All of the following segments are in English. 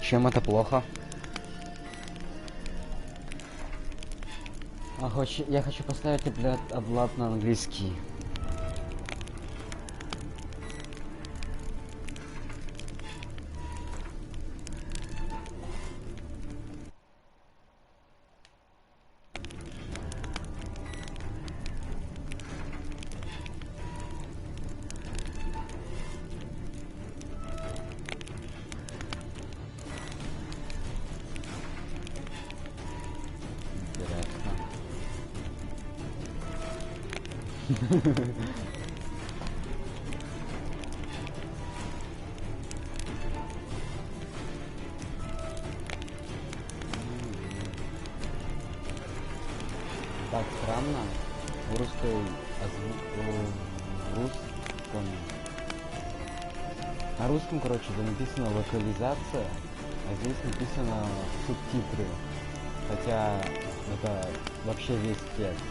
Чем это плохо? Я хочу поставить облад на английский. Так странно. В русской в русском. На русском, короче, написано локализация, а здесь написано субтитры. Хотя это вообще весь текст.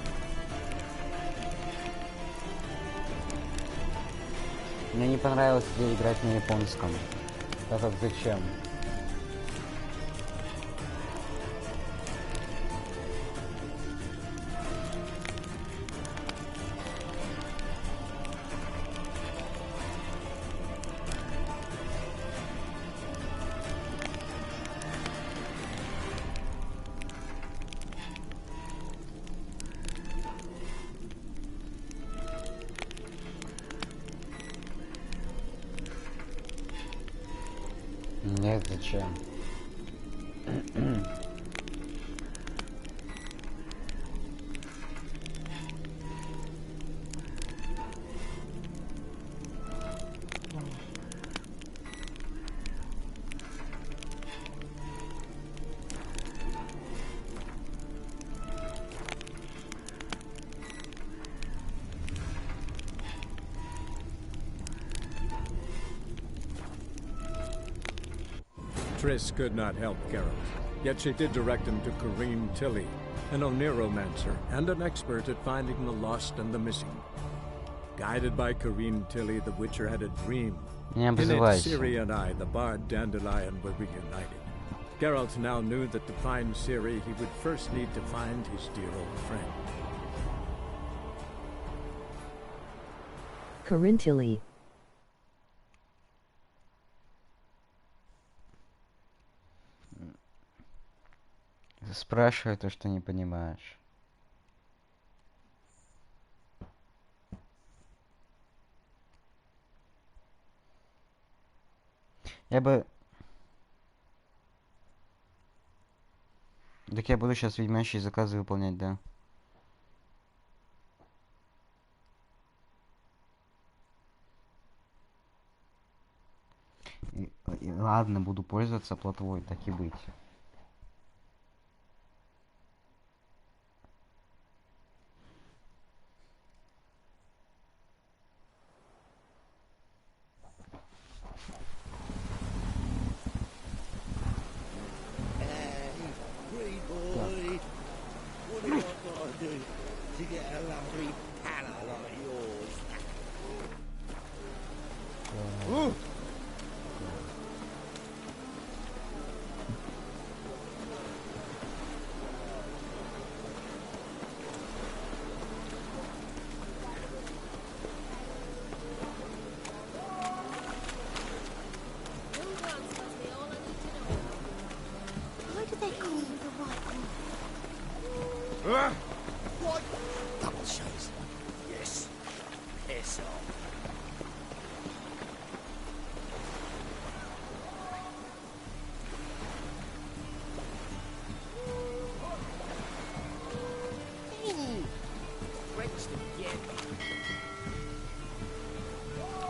Мне не понравилось играть на японском. Так как зачем? Нет, зачем? Triss could not help Geralt, yet she did direct him to Kareem Tilly, an Oniromancer and an expert at finding the lost and the missing. Guided by Kareem Tilly, the Witcher had a dream. In it, Ciri and I, the bard Dandelion, were reunited. Geralt now knew that to find Ciri, he would first need to find his dear old friend. Kareem Tilly. Спрашивай то, что не понимаешь. Я бы... Так я буду сейчас ведьмачьи заказы выполнять, да? И ладно, буду пользоваться плотвой, так и быть.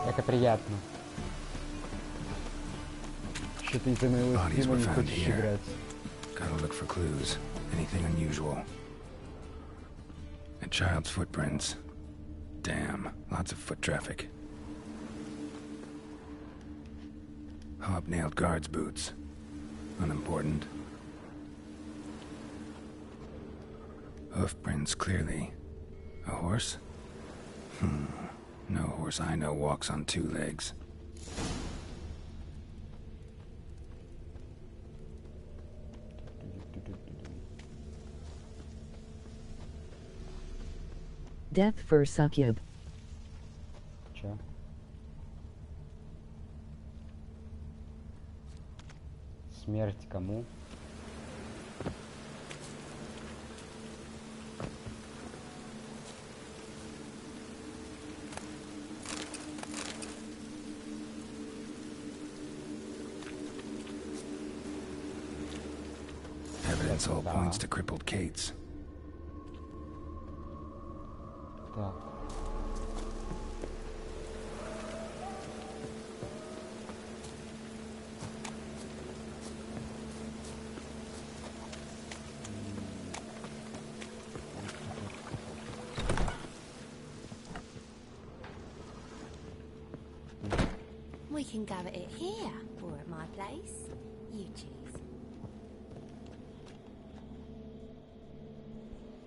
Это приятно. Что ты из-за моего стрима не хочешь играть. Gotta look for clues. Anything unusual. A child's footprints. Damn, lots of foot traffic. Hobnailed guards' boots. unimportant. Hoof prints, clearly. A horse? No horse I know walks on two legs. Death for Succub. Чё? Смерть кому? Evidence all points to crippled Kate's. Так. We can go at it here, or at my place. You choose.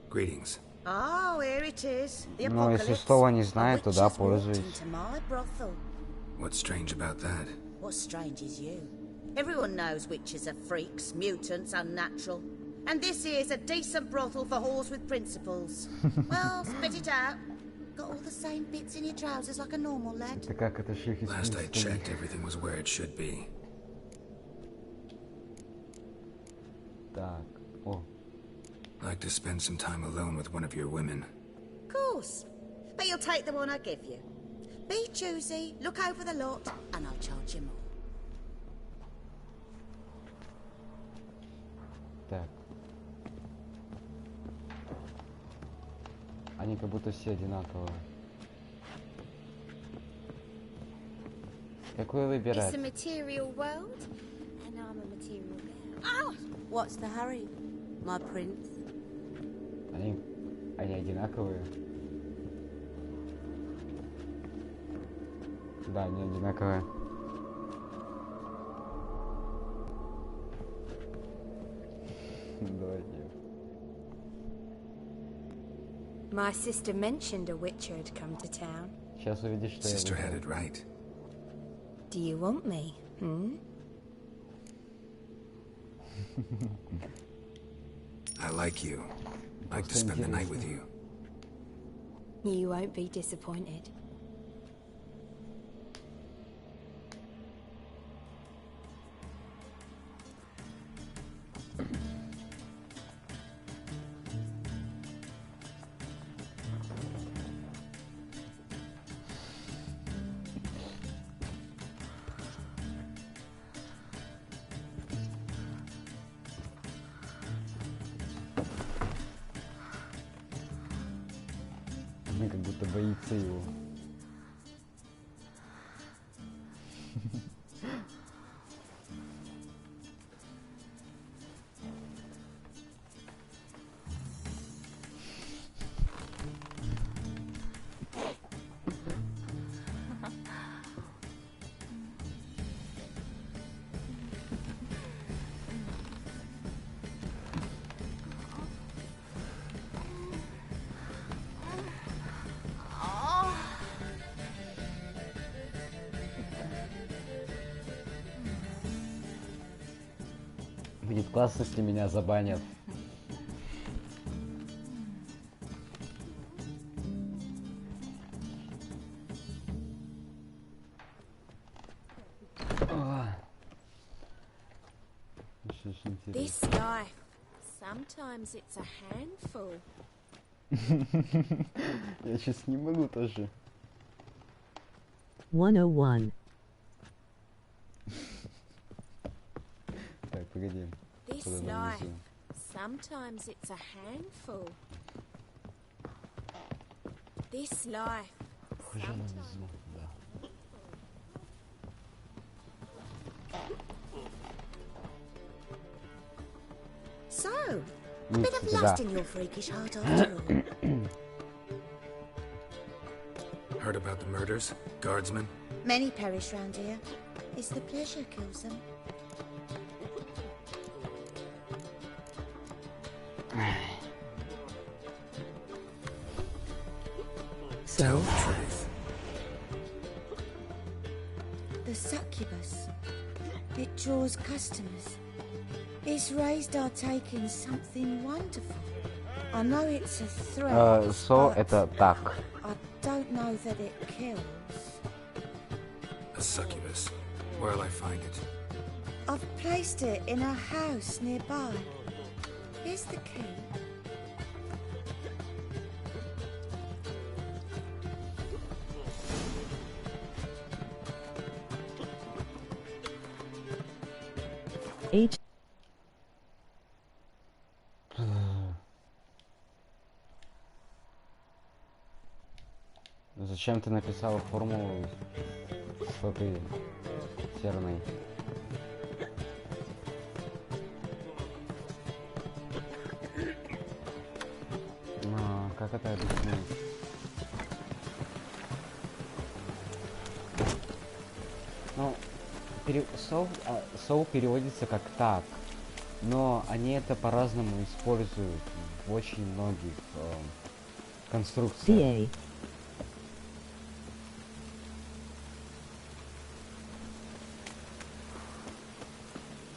Greetings. Oh, here it is. The Ну, если apocalypse. слова не A знает, то witch да, has walked пользуюсь. into my brothel. What's strange about that? What's strange is you. Everyone knows witches are freaks, mutants, unnatural. And this here's a decent brothel for whores with principles. Well, spit it out. Got all the same bits in your trousers like a normal lad. Это как это шлюхи с Last I принципами. checked, everything was where it should be. Так, о, Like to spend some time alone with one of your women. Of course. But you'll take the one I give you. Be choosy, look over the lot, and I'll charge you more. так. Они как будто все одинаковые. Какой It's выбирать? a material world, and I'm a material girl. Oh! What's the hurry, my prince? Они одинаковые? Да, они одинаковые. Давайте. My sister mentioned a witcher had come to town. Сейчас увидишь, что Sister я had выбрал. it right. Do you want me? I like you. Like to spend the night with you. You won't be disappointed. Она как будто боится его. Будет классно, если меня забанят. This life, sometimes it's a handful. Я сейчас не могу тоже. 101. Так, погоди. This Куда нам life, везем? sometimes it's a handful. This life, Похоже на везу, да. So, a Ну, bit of кстати, да. lust in your freakish heart after all. Heard about the murders? Guardsmen? Many perish round here. It's the pleasure kills them. Tell So, the truth. The succubus. It draws customers. It's raised our taking something wonderful. I know it's a threat, So but это так. I don't know that it kills. A succubus. Where'll I find it? I've placed it in a house nearby. Here's the key. H. Зачем ты написала формулу с этой серной? Как это объяснить? Ну, соу переводится как так, но они это по-разному используют в очень многих конструкциях. DA.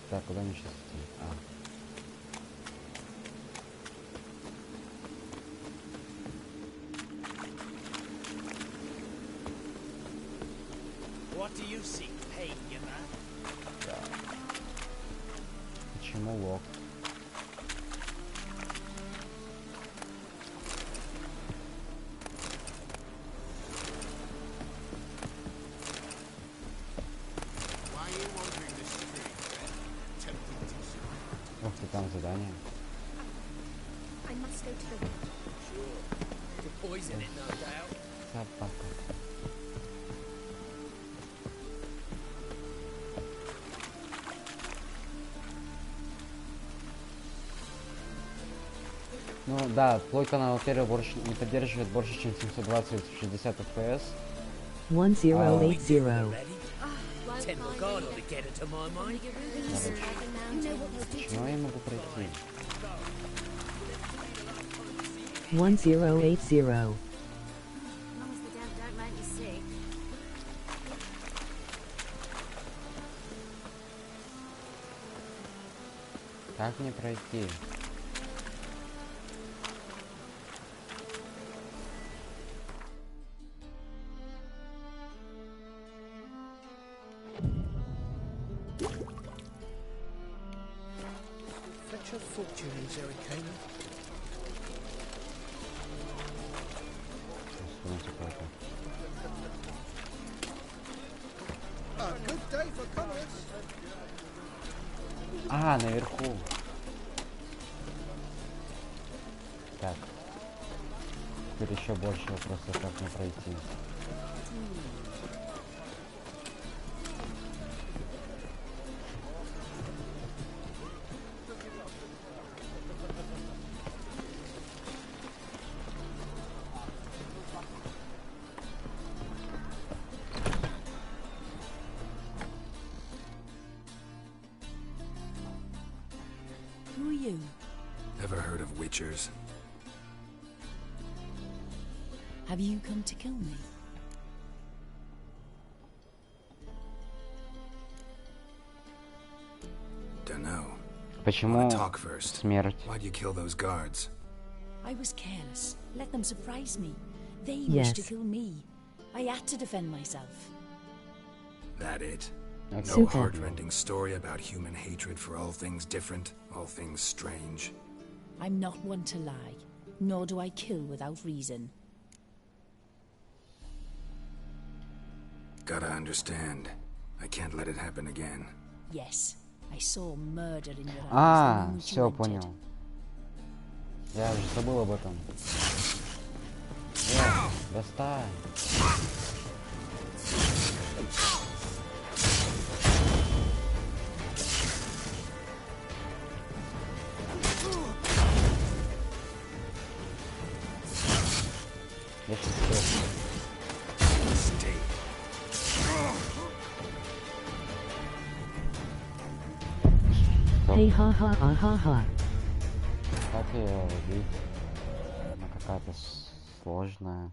Так, куда мне сейчас идти? What do you seek pain, you man? Почему лог? Why are you wandering the street, tempting to see? Ух ты, там задание. I must go to the witch. Sure. To poison it, no doubt. Собака. Ну да, плой канала Терра не поддерживает больше, чем 720-60 FPS. 1080. Ready? Ten Morgana to get it to my mind. Почему я могу пройти? 1080. As long as the damn don't make me sick. Как мне пройти? Fetch a fortune in Zerrikana. A good day for commerce. Наверху. Так. Теперь еще больше вопросов, как мне пройти. Who are you? Ever heard of witchers? Have you come to kill me? Dunno. Почему Wanna talk first? смерть? Why'd you kill those guards? I was careless. Let them surprise me. They wished to Yes. kill me. I had to defend myself. That it? Okay. No Super. heart-rending story about human hatred for all things different, all things strange. I'm not one to lie, nor do I kill without reason. Gotta understand. I can't let it happen again. Yes, I saw murder in your eyes the moment you Все, entered. понял. Я уже забыл об этом. Достань. Я сейчас Stay. Hey ha ha ha ha ha. Как ее убить? Она какая-то сложная.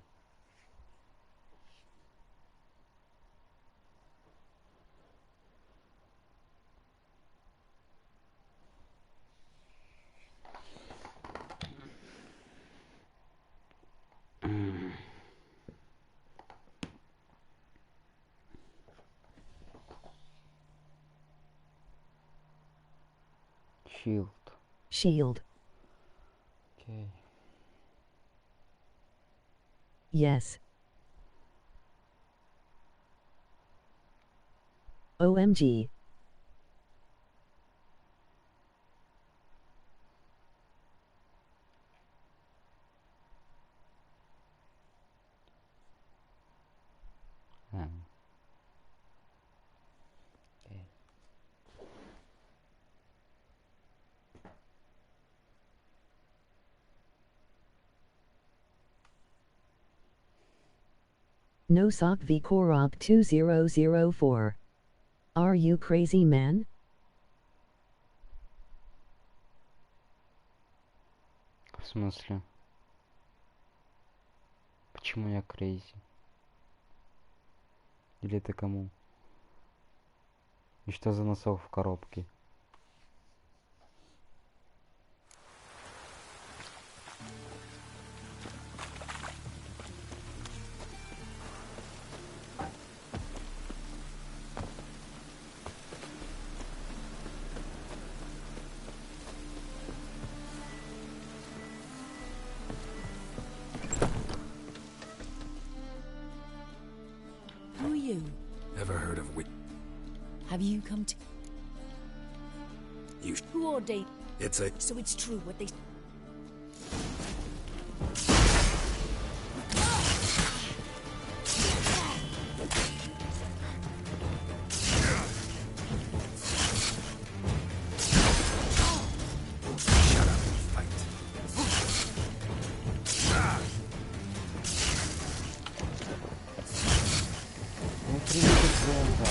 Shield. Shield. Окей. Yes. OMG. Окей. Nosok V Korok 2004. Are you crazy, man? В смысле? Почему я крейзи? Или это кому? И что за носок в коробке? Who are you? Ever heard of Have you come to... You Who ordained... It's a... So it's true what they... Shut up and fight. Ну, привет, да.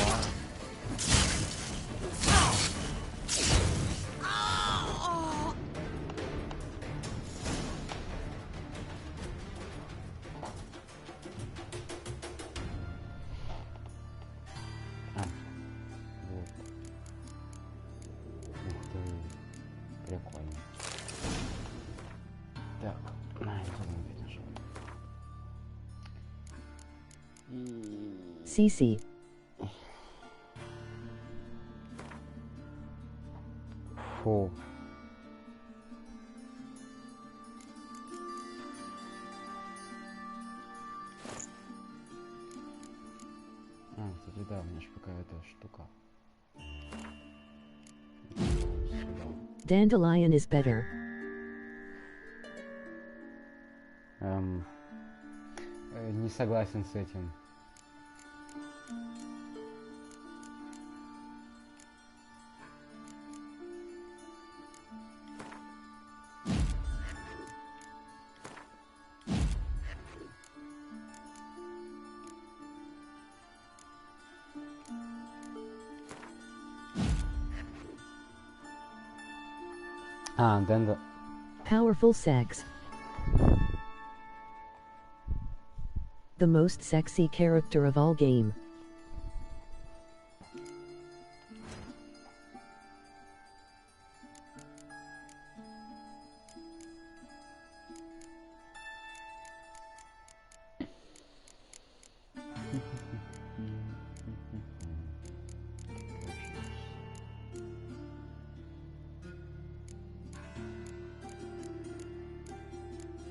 Вот. Ух ты. Прикольно. Так, на это нажал. И... CC. Фу. Кстати, да, у меня же какая-то штука. Dandelion is better. Не согласен с этим. Дендо. Powerful sex. The most sexy character of all game.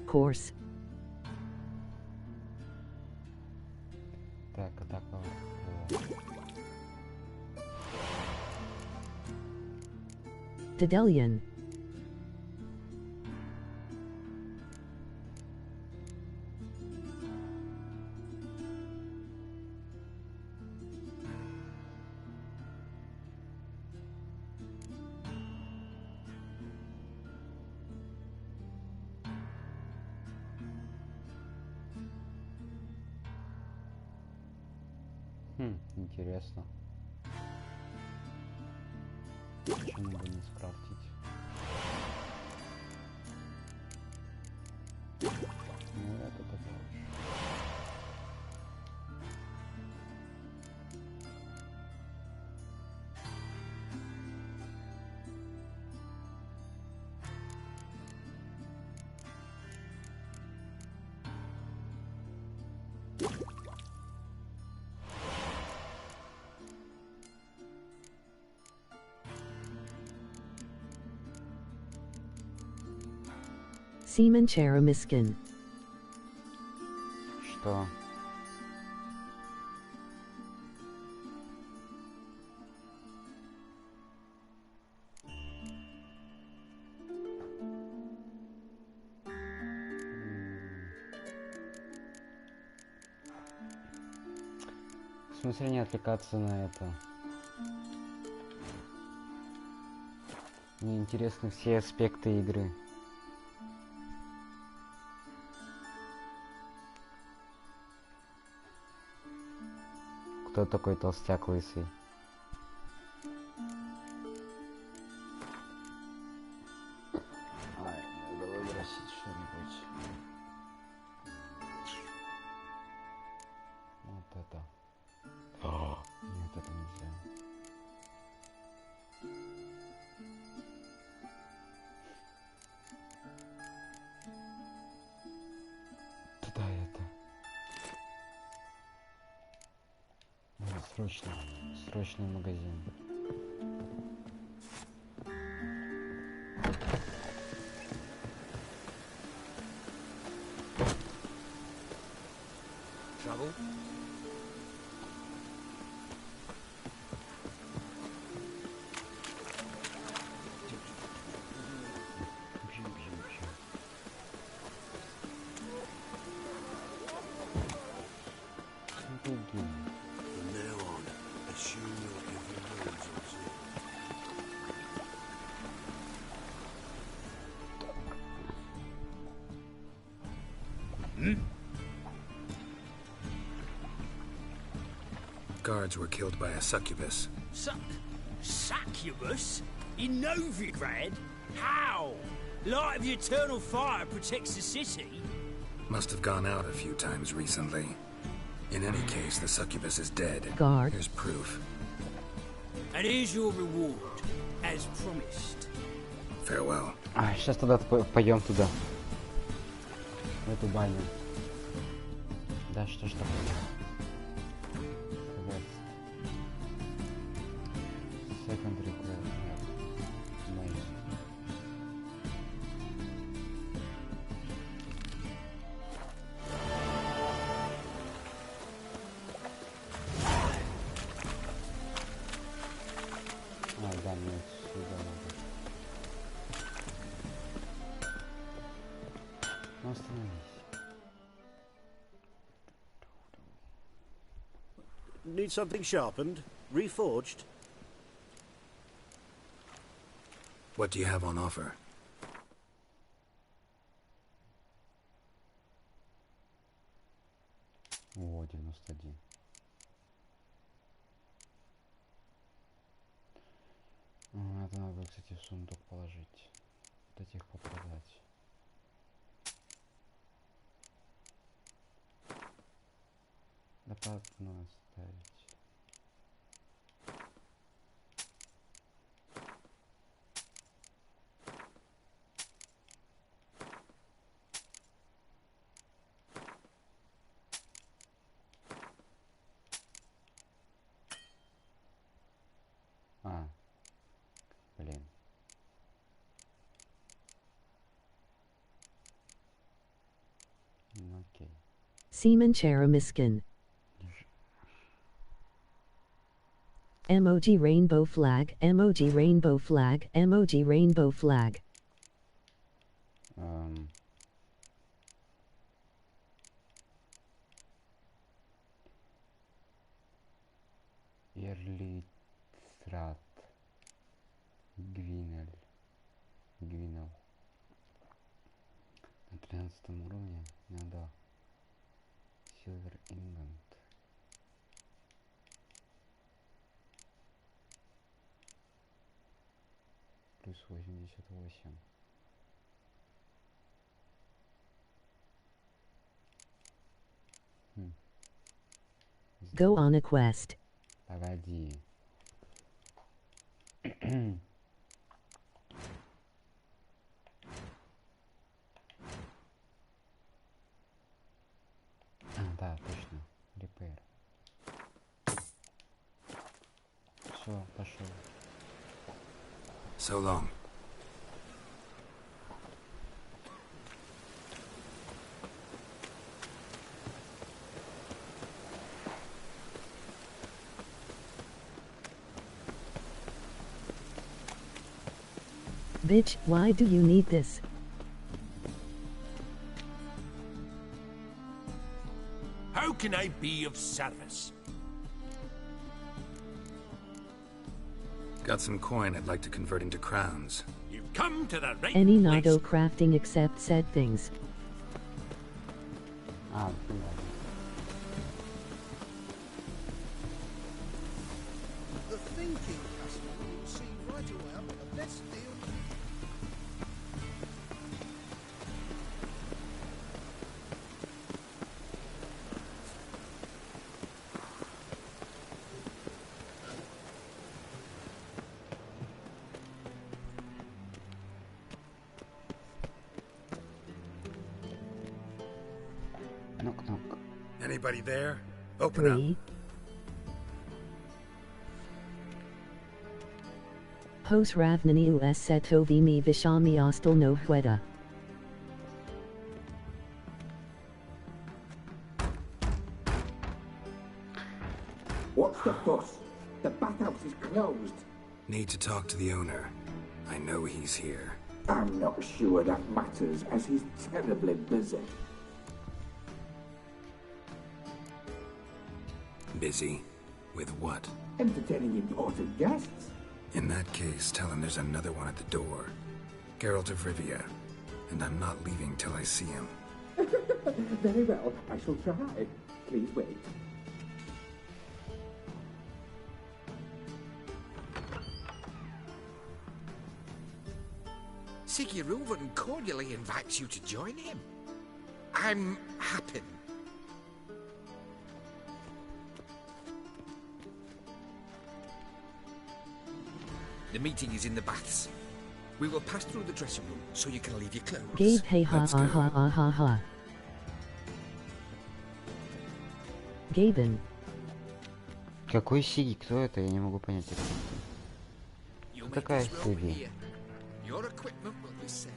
Course. Так, атака. Dedelian. Интересно. Почему бы не скрафтить? Ну, это тоже. Seaman Cheramiskin. Что? В смысле не отвлекаться на это? Мне интересны все аспекты игры. Кто такой толстяк лысый? Ай, надо выбросить что-нибудь. Вот это. Нет, это нельзя. Туда это. Надо срочно в магазин. Trouble? From now on, assume your every word's on zip. Guards were killed by a succubus. Succubus? In Novigrad? How? Light of the eternal fire protects the city? Must have gone out a few times recently. In any case, the succubus is dead. Guard. Here's proof. And here's your reward, as promised. Farewell. Сейчас тогда пойдем туда. В эту баню. Да что ж такое? Quest. Secondary quest. Нет. Main. Да, мне отсюда надо. Ну, остановись. Need something sharpened? Reforged? What do you have on offer? О, 91. Это надо, кстати, в сундук положить. Вот этих попродать. Да потом оставить. Блин. Ну, окей. Seaman Cheramiskin. Emoji rainbow flag, emoji rainbow flag, emoji rainbow flag. Эрлицрат. Гвинел. На 13 уровне надо Silver Ingot. Плюс 88. Go on a quest. Погоди. Да, точно. Repair. Все, пошел. So long. Bitch, why do you need this? How can I be of service? Got some coin I'd like to convert into crowns. You've come to the right Any place. Nado crafting except said things. А, фига. The thinking customer will see right away I'm the best deal. Knock, knock. Anybody there? Open up. 3. Pos ravnani us setovi mi vishami ostal no hueda. What's the fuss? The bathhouse is closed. Need to talk to the owner. I know he's here. I'm not sure that matters, as he's terribly busy. Busy? With what? Entertaining important guests. In that case, tell him there's another one at the door. Geralt of Rivia. And I'm not leaving till I see him. Very well, I shall try. Please wait. Siggy Reuven cordially invites you to join him. I'm happy. The meeting is in the baths. We will pass through the dressing room so you can leave your clothes. Gabe hey ha ha ha ha ha ha. Gaben. Какой Сиги? Кто это? Я не могу понять. Кто такая Сиги? Your equipment will be safe.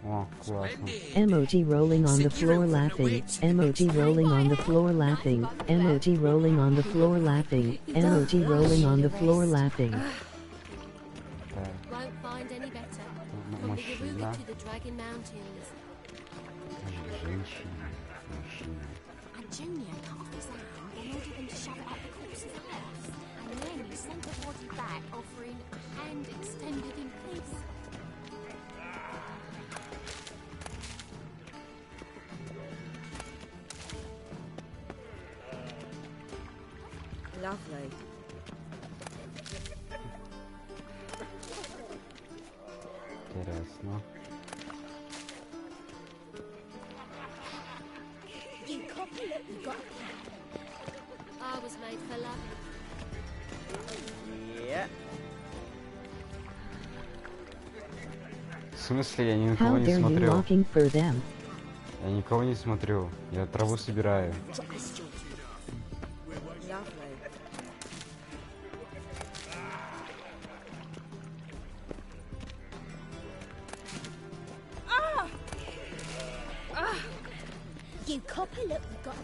О, классно. Emoji rolling on the floor laughing. Emoji rolling on the floor laughing. Emoji rolling on the floor laughing. Emoji rolling on the floor laughing. Won't find any better. From the Yaruga to the Dragon Mountains. Женщина. Мужчина. And Junior cut off his hand and ordered them to shove it up the corpse's ass. And then he sent the body back, offering a hand extended in peace. Lovely. Интересно. You copy it, you got I was made for love. Yeah. В смысле, я ни на How кого не dare you смотрю. looking for them? Я никого не смотрю. Я траву собираю. Lovely. You copy look, you got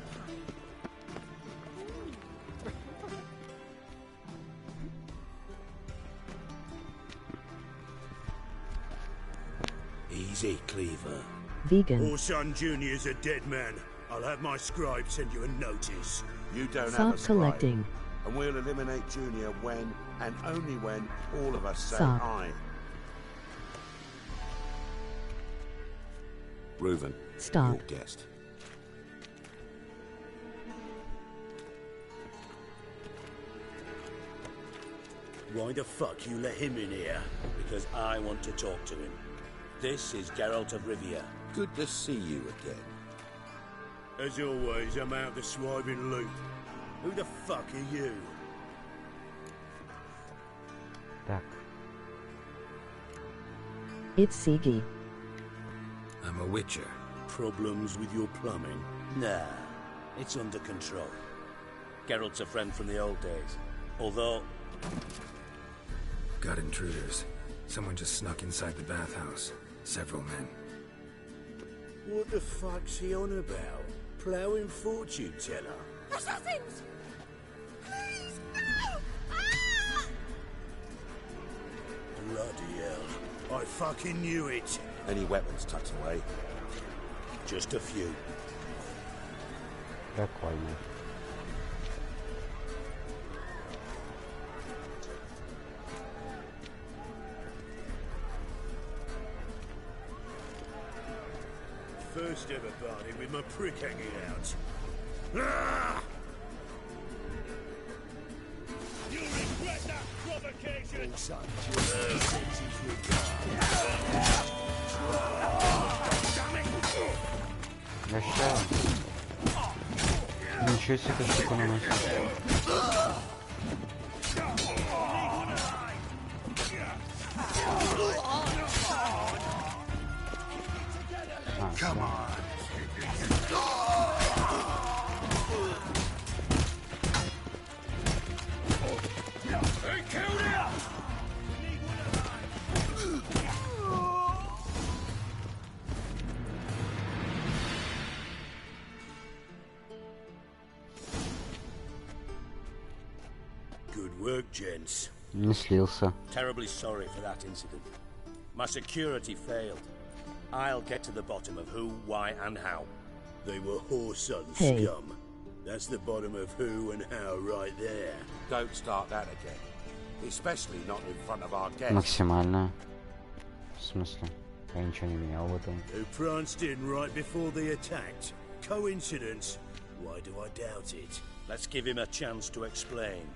Easy, Cleaver. Vegan. Orson Jr.'s a dead man. I'll have my scribe send you a notice. You don't have Sock a scribe, collecting. and we'll eliminate Junior when, and only when, all of us say Sock. aye. Reuven, Stop. your guest. Why the fuck you let him in here? Because I want to talk to him. This is Geralt of Rivia. Good to see you again. As always, I'm out the swiping loot. Who the fuck are you? Так. It's Sigi. I'm a witcher. Problems with your plumbing? Nah, it's under control. Geralt's a friend from the old days. Although... Got intruders. Someone just snuck inside the bathhouse. Several men. What the fuck's he on about? Ploughing fortune teller? Assassins! Please, no! Ah! Bloody hell. I fucking knew it. Any weapons tucked away? Just a few. Прикольно. First ever party with my prick hanging out. Ah! You regret that provocation! Oh, son, Прощаю. Ничего себе, штука наносит. Come on. Good work, gents. Не слился. Terribly sorry for that incident. My security failed. I'll get to the bottom of who, why, and how. They were Whoreson Hey. scum. That's the bottom of who and how right there. Don't start that again. Especially not in front of our guests. Максимально. В смысле? Я ничего не менял в этом. Who pranced in right before they attacked. Coincidence? Why do I doubt it? Let's give him a chance to explain.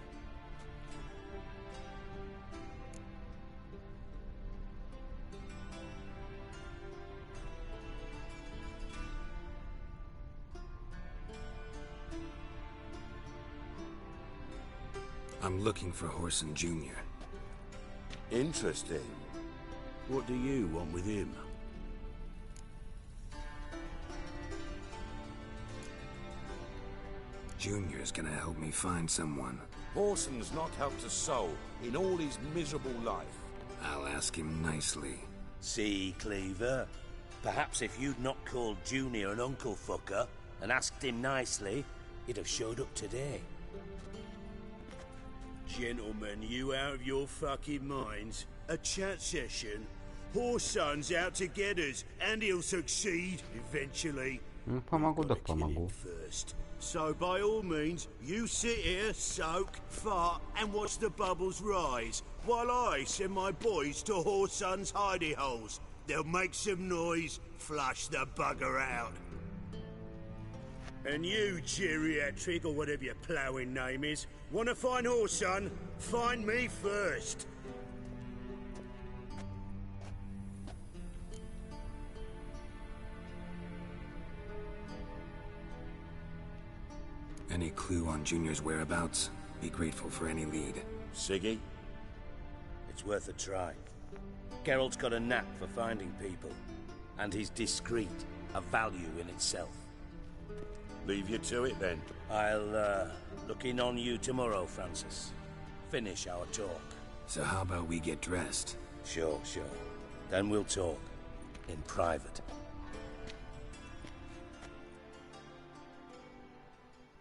I'm looking for Whoreson Jr. Interesting. What do you want with him? Junior's gonna help me find someone. Whoreson's not helped a soul in all his miserable life. I'll ask him nicely. See, Cleaver? Perhaps if you'd not called Junior an uncle fucker and asked him nicely, he'd have showed up today. Gentlemen, you out of your fucking minds? A chat session? Whoreson's out to get us, and he'll succeed eventually. Ну, помогу, да помогу. First. So by all means, you sit here, soak, fart, and watch the bubbles rise, while I send my boys to Whoreson's hidey holes. They'll make some noise, flush the bugger out. And you, geriatric, or whatever your ploughing name is, wanna find Whoreson? Find me first. Any clue on Junior's whereabouts? Be grateful for any lead. Siggy? It's worth a try. Geralt's got a knack for finding people. And he's discreet, a value in itself. Leave you to it then. I'll, look in on you tomorrow, Francis. Finish our talk. So how about we get dressed? Sure. Then we'll talk. In private.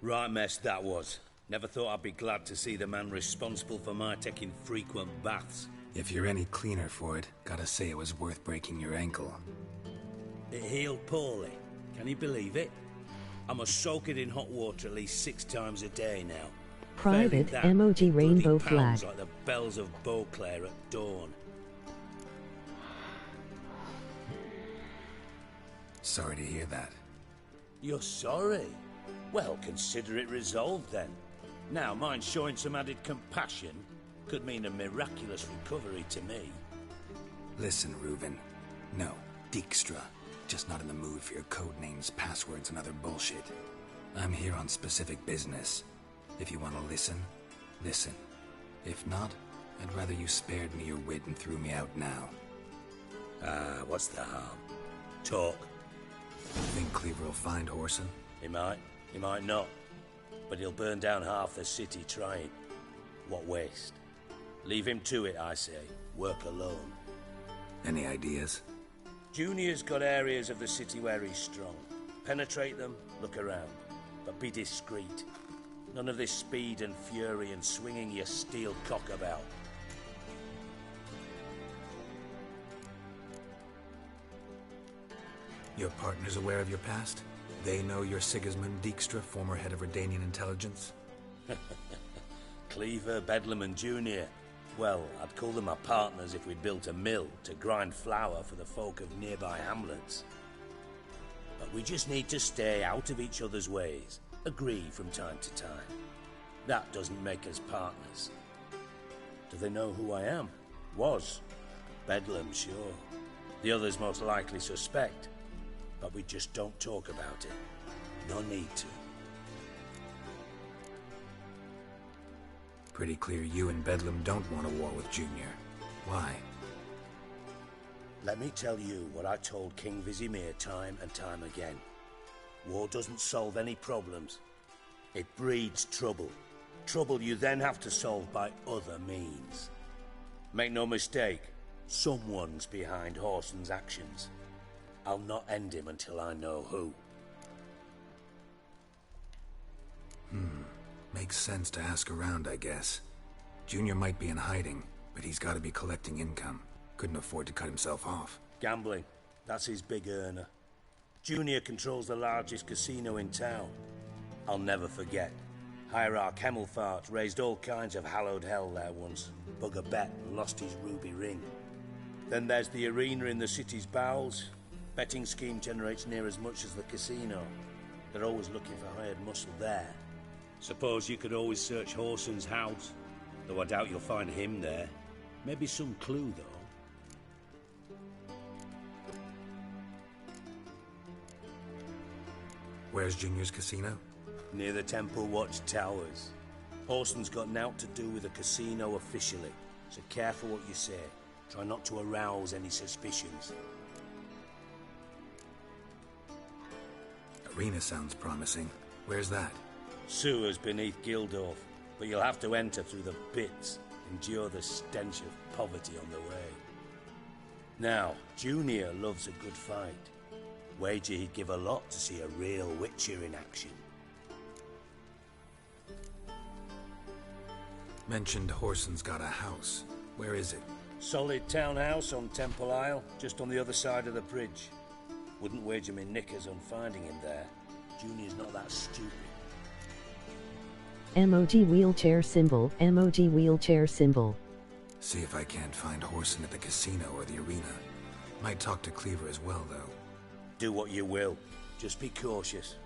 Right mess that was. Never thought I'd be glad to see the man responsible for my taking frequent baths. If you're any cleaner for it, gotta say it was worth breaking your ankle. It healed poorly. Can you believe it? I must soak it in hot water at least 6 times a day now. Private Failing that, emoji it rainbow bloody pounds flag. like the bells of Beauclair at dawn. Sorry to hear that. You're sorry? Well, consider it resolved then. Now, mind showing some added compassion could mean a miraculous recovery to me. Listen, Reuven. No, Dijkstra. Just not in the mood for your code names, passwords, and other bullshit. I'm here on specific business. If you want to listen, listen. If not, I'd rather you spared me your wit and threw me out now. What's the harm? Talk. Think Cleaver will find Whoreson? He might not. But he'll burn down half the city trying. What waste? Leave him to it, I say. Work alone. Any ideas? Junior's got areas of the city where he's strong. Penetrate them, look around. But be discreet. None of this speed and fury and swinging your steel cock about. Your partner's aware of your past? They know you're Sigismund Dijkstra, former head of Redanian intelligence? Cleaver, Bedlam and Junior. Well, I'd call them my partners if we'd built a mill to grind flour for the folk of nearby hamlets. But we just need to stay out of each other's ways. Agree from time to time. That doesn't make us partners. Do they know who I am? Was. Bedlam, sure. The others most likely suspect. But we just don't talk about it. No need to. Pretty clear you and Bedlam don't want a war with Junior. Why? Let me tell you what I told King Vizimir time and time again. War doesn't solve any problems. It breeds trouble. Trouble you then have to solve by other means. Make no mistake, someone's behind Whoreson's actions. I'll not end him until I know who. Makes sense to ask around, I guess. Junior might be in hiding, but he's got to be collecting income. Couldn't afford to cut himself off. Gambling. That's his big earner. Junior controls the largest casino in town. I'll never forget. Hierarch Hemmelfart raised all kinds of hallowed hell there once. Bug a bet and lost his ruby ring. Then there's the arena in the city's bowels. Betting scheme generates near as much as the casino. They're always looking for hired muscle there. Suppose you could always search Whoreson's house, though I doubt you'll find him there. Maybe some clue, though. Where's Junior's casino? Near the Temple Watch Towers. Whoreson's got naught to do with the casino officially, so careful what you say. Try not to arouse any suspicions. Arena sounds promising. Where's that? Sewers beneath Gildorf, but you'll have to enter through the pits, endure the stench of poverty on the way. Now, Junior loves a good fight. Wager he'd give a lot to see a real Witcher in action. Mentioned Whoreson's got a house. Where is it? Solid townhouse on Temple Isle, just on the other side of the bridge. Wouldn't wager me knickers on finding him there. Junior's not that stupid. Emoji wheelchair symbol, emoji wheelchair symbol. See if I can't find Whoreson at the casino or the arena. Might talk to Cleaver as well, though. Do what you will. Just be cautious.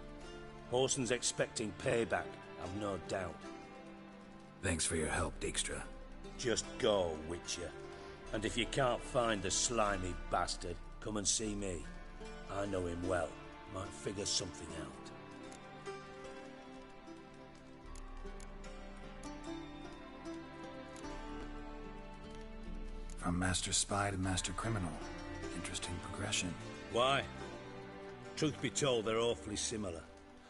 Whoreson's expecting payback, I've no doubt. Thanks for your help, Dijkstra. Just go, Witcher. And if you can't find the slimy bastard, come and see me. I know him well. Might figure something out. From Master Spy to Master Criminal. Interesting progression. Why? Truth be told, they're awfully similar.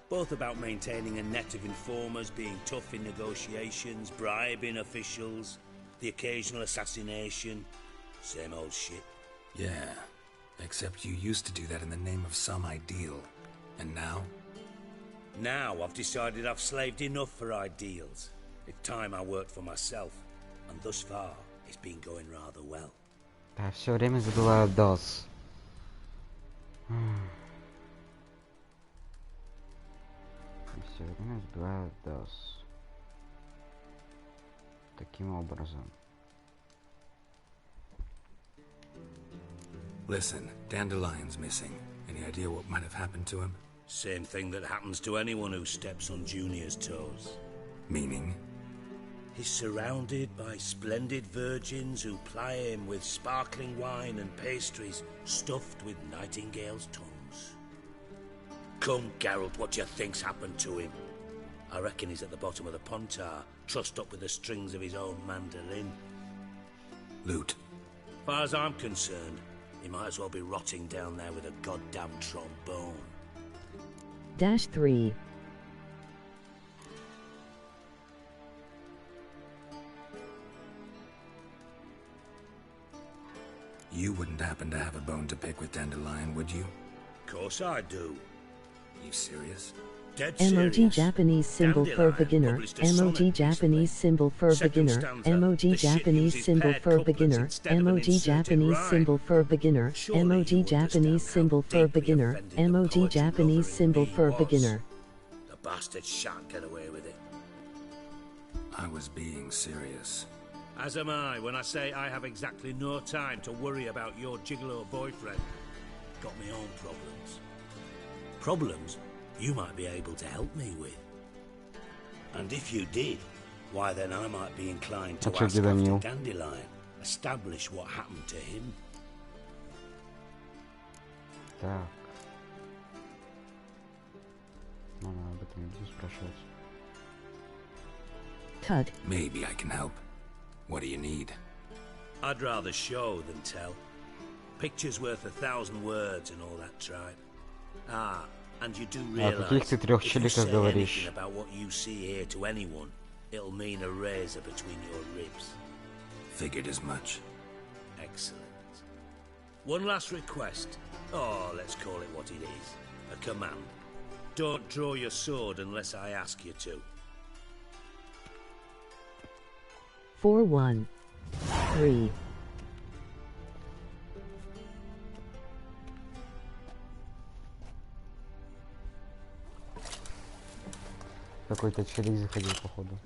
Both about maintaining a net of informers, being tough in negotiations, bribing officials, the occasional assassination. Same old shit. Yeah, except you used to do that in the name of some ideal. And now? Now I've decided I've slaved enough for ideals. It's time I worked for myself. And thus far, it's been going rather well. Да, все время забываю DOS. Все время забываю DOS. Таким образом. Listen, Dandelion's missing. Any idea what might have happened to him? Same thing that happens to anyone who steps on Junior's toes. Meaning? He's surrounded by splendid virgins who ply him with sparkling wine and pastries stuffed with nightingales' tongues. Come, Geralt, what do you think's happened to him? I reckon he's at the bottom of the Pontar, trussed up with the strings of his own mandolin. Loot. Far as I'm concerned, he might as well be rotting down there with a goddamn trombone. -3. You wouldn't happen to have a bone to pick with Dandelion, would you? Of course I do. You serious? Dead Emoji serious. Japanese symbol for Dandelion beginner. published a Emoji sonnet Japanese symbol for Second beginner. stanza, Emoji the shit Japanese uses symbol paired for couplets beginner. instead of an Emoji inserted Japanese rhyme. symbol for beginner. Surely you Emoji Japanese understand symbol how for deeply beginner. offended the Emoji poetry Japanese lover in symbol me for was. beginner. The bastard shan't get away with it. I was being serious. As am I when I say I have exactly no time to worry about your gigolo boyfriend. Got my own problems. Problems you might be able to help me with. And if you did, why then I might be inclined to А чё, ask где after Данил? Dandelion, establish what happened to him. Так. Надо об этом не спрашивать. Tut. Maybe I can help. What do you need? I'd rather show than tell. Picture's worth 1,000 words and all that tribe. Ah, and you do О каких realize ты трех if you челиках say говоришь? anything about what you see here to anyone, it'll mean a razor between your ribs. Figured as much. Excellent. One last request. Oh, let's call it what it is. A command. Don't draw your sword unless I ask you to. 4-1-3. Какой-то челик заходил, походу.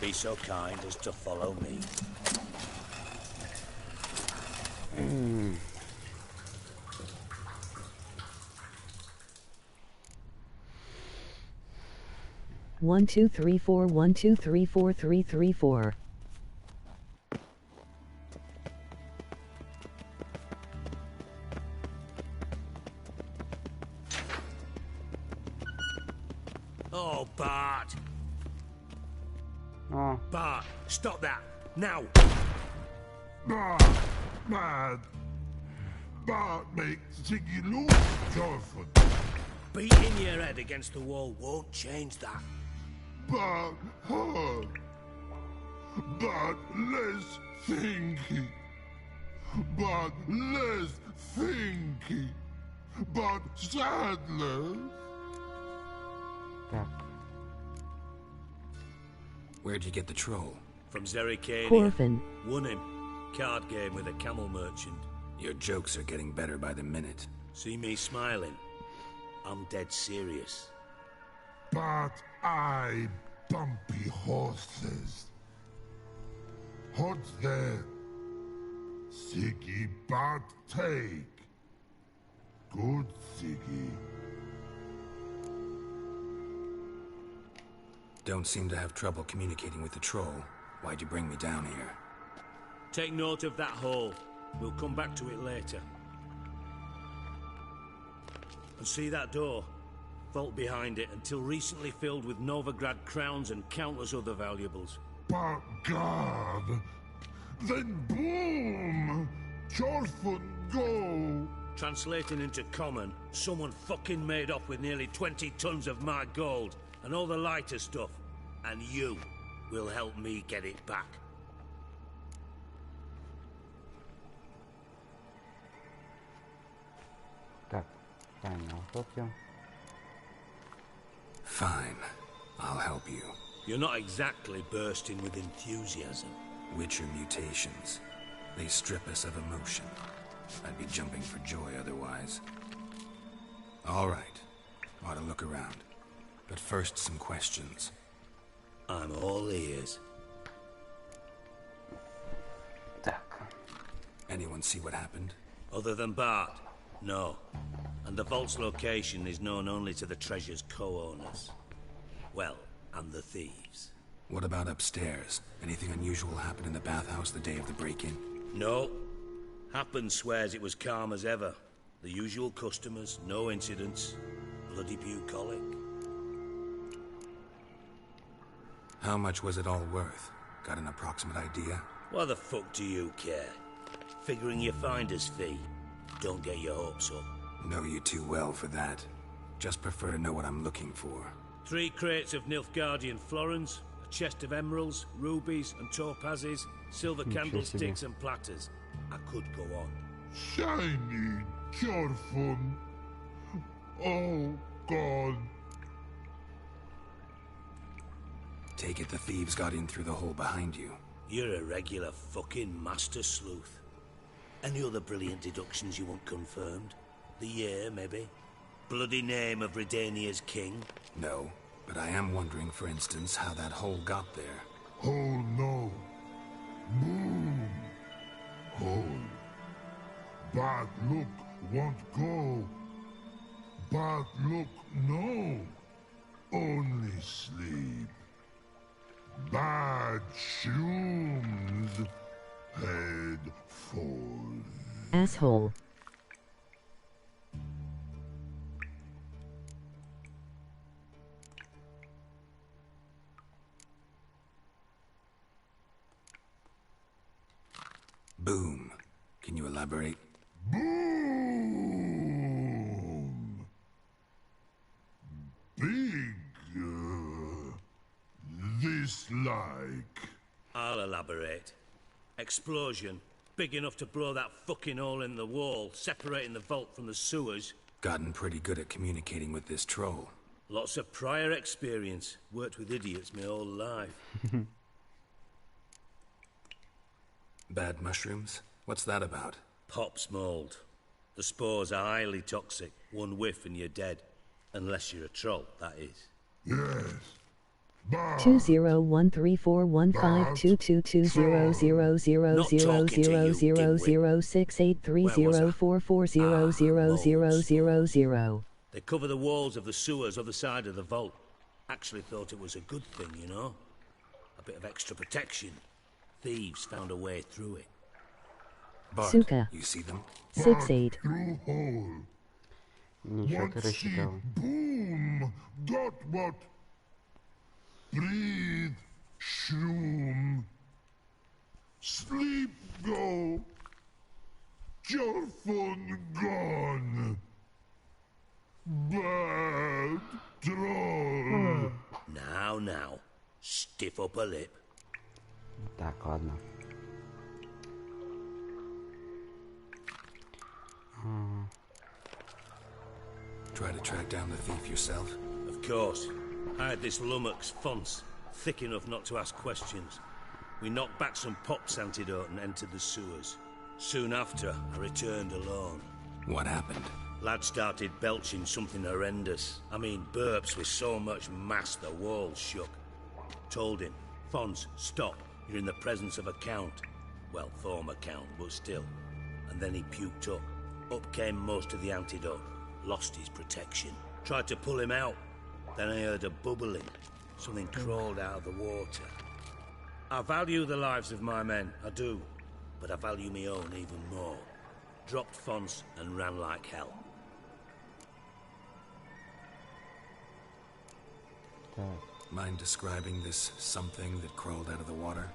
Be so kind as to follow me. One, two, three, four, 1, 2, 3, 4, 3, 3, 4. Oh, Bart! Oh. Bart, stop that! Now! Bad. Bart makes Ziggy lose, Jonathan. Beating your head against the wall won't change that. Bart hard. Bart less thinky. Bart less thinky. Bart sadless. Так. Where'd you get the troll? From Zerrikania. Corvin. Won him. Card game with a camel merchant. Your jokes are getting better by the minute. See me smiling? I'm dead serious. But I bumpy horses. Hot there. Siggy but take. Good Siggy. Don't seem to have trouble communicating with the troll. Why'd you bring me down here? Take note of that hole. We'll come back to it later. And see that door? Vault behind it, until recently filled with Novigrad crowns and countless other valuables. But God, then boom! Chorfun go! Translating into common, someone fucking made off with nearly 20 tons of my gold, and all the lighter stuff. And you will help me get it back. Так, понял, хлопья. Fine. I'll help you. You're not exactly bursting with enthusiasm. Witcher mutations. They strip us of emotion. I'd be jumping for joy otherwise. All right. Ought to look around. But first, some questions. I'm all ears. Anyone see what happened? Other than Bart? No. And the vault's location is known only to the treasure's co-owners. Well, and the thieves. What about upstairs? Anything unusual happen in the bathhouse the day of the break-in? No. Happen swears it was calm as ever. The usual customers, no incidents. Bloody bucolic. How much was it all worth? Got an approximate idea? Why the fuck do you care? Figuring your finder's fee. Don't get your hopes up. Know you too well for that. Just prefer to know what I'm looking for. 3 crates of Nilfgaardian florins, a chest of emeralds, rubies and topazes, silver candlesticks and platters. I could go on. Shiny Jorfun. Oh, God. Take it the thieves got in through the hole behind you. You're a regular fucking master sleuth. Any other brilliant deductions you want confirmed? The year, maybe? Bloody name of Redania's king? No, but I am wondering, for instance, how that hole got there. Oh, no. Boom. Hole. Bad look won't go. Bad look, no. Only sleep. Bad shrooms. Head falls. Asshole. Boom. Can you elaborate? Boom. Big. This like. I'll elaborate. Explosion. Big enough to blow that fucking hole in the wall, separating the vault from the sewers. Gotten pretty good at communicating with this troll. Lots of prior experience. Worked with idiots my whole life. Bad mushrooms? What's that about? Pops mold. The spores are highly toxic. One whiff and you're dead. Unless you're a troll, that is. Yes. 2013415222000068304400000. They cover the walls of the sewers other side of the vault. Actually thought it was a good thing, you know? A bit of extra protection. Thieves found a way through it. Bart, Сука. you see them? 6-8. Through hole. Ничего ты What's рассчитал. it? Boom. Got what? Breathe. Shroom. Sleep go. Jorfun gone. Bad troll. Now. Stiff upper lip. Так, ладно. Try to track down the thief yourself? Of course. I had this lummox Fonce, thick enough not to ask questions. We knocked back some Pop's antidote and entered the sewers. Soon after, I returned alone. What happened? Lad started belching something horrendous. I mean, burps with so much mass the walls shook. Told him, Fonce, stop. You're in the presence of a count. Well, former count, but still. And then he puked up. Up came most of the antidote. Lost his protection. Tried to pull him out. Then I heard a bubbling. Something crawled out of the water. I value the lives of my men, I do. But I value my own even more. Dropped Fonce and ran like hell. Mind describing this something that crawled out of the water?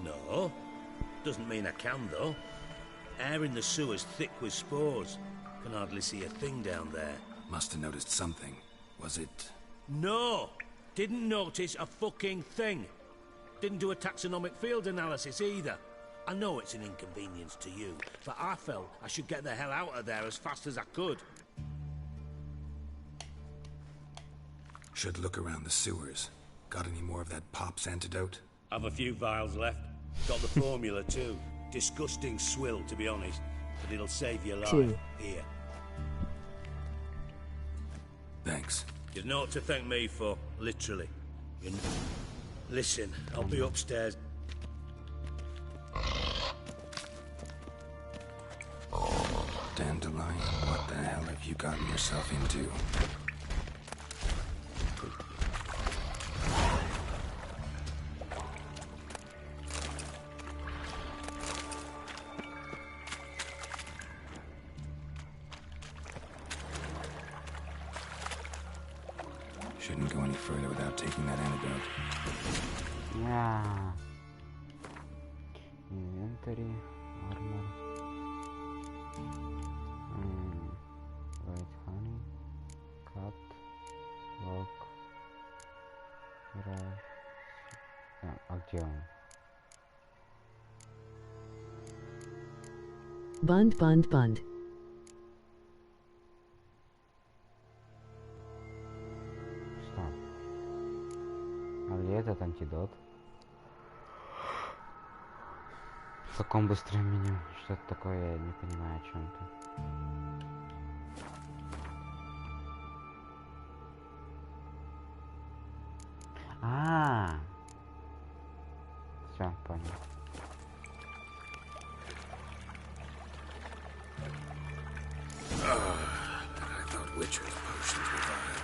No. Doesn't mean I can, though. Air in the sewer's thick with spores. Can hardly see a thing down there. Must have noticed something. Was it... No! Didn't notice a fucking thing. Didn't do a taxonomic field analysis either. I know it's an inconvenience to you, but I felt I should get the hell out of there as fast as I could. Should look around the sewers. Got any more of that Pop's antidote? I've a few vials left. Got the formula too. Disgusting swill, to be honest, but it'll save your life. 2. Here. Thanks. You've naught to thank me for, literally. Listen, I'll be upstairs. Dandelion, what the hell have you gotten yourself into? Shouldn't go any further without taking that antidote. Yeah. Inventory, armor. White honey, cut, lock, rush. А где он? Bund, bund, bund. Что? А где этот антидот? В каком быстром меню? Что-то такое, я не понимаю, о чем ты. Все, понял. I thought Witcher's potions were vile.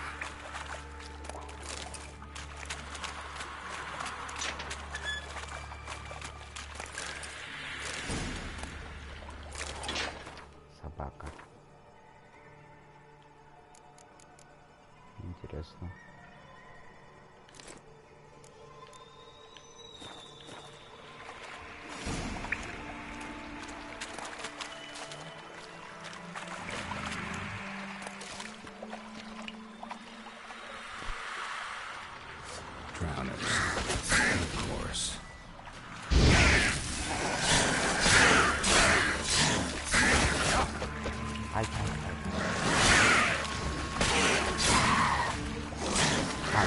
Собака. Интересно.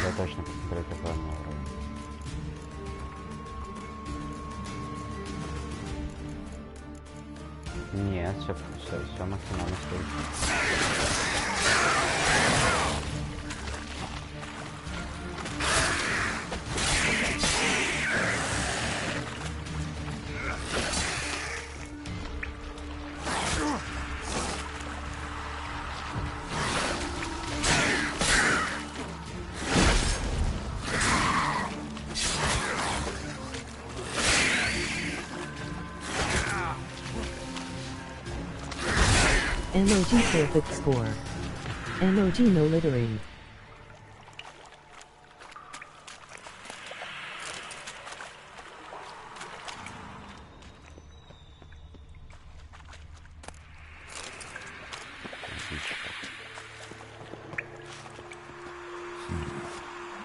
Да, точно, посмотреть какой у меня уровень. Нет, все максимально стоит. MOG perfect score. MOG no littering.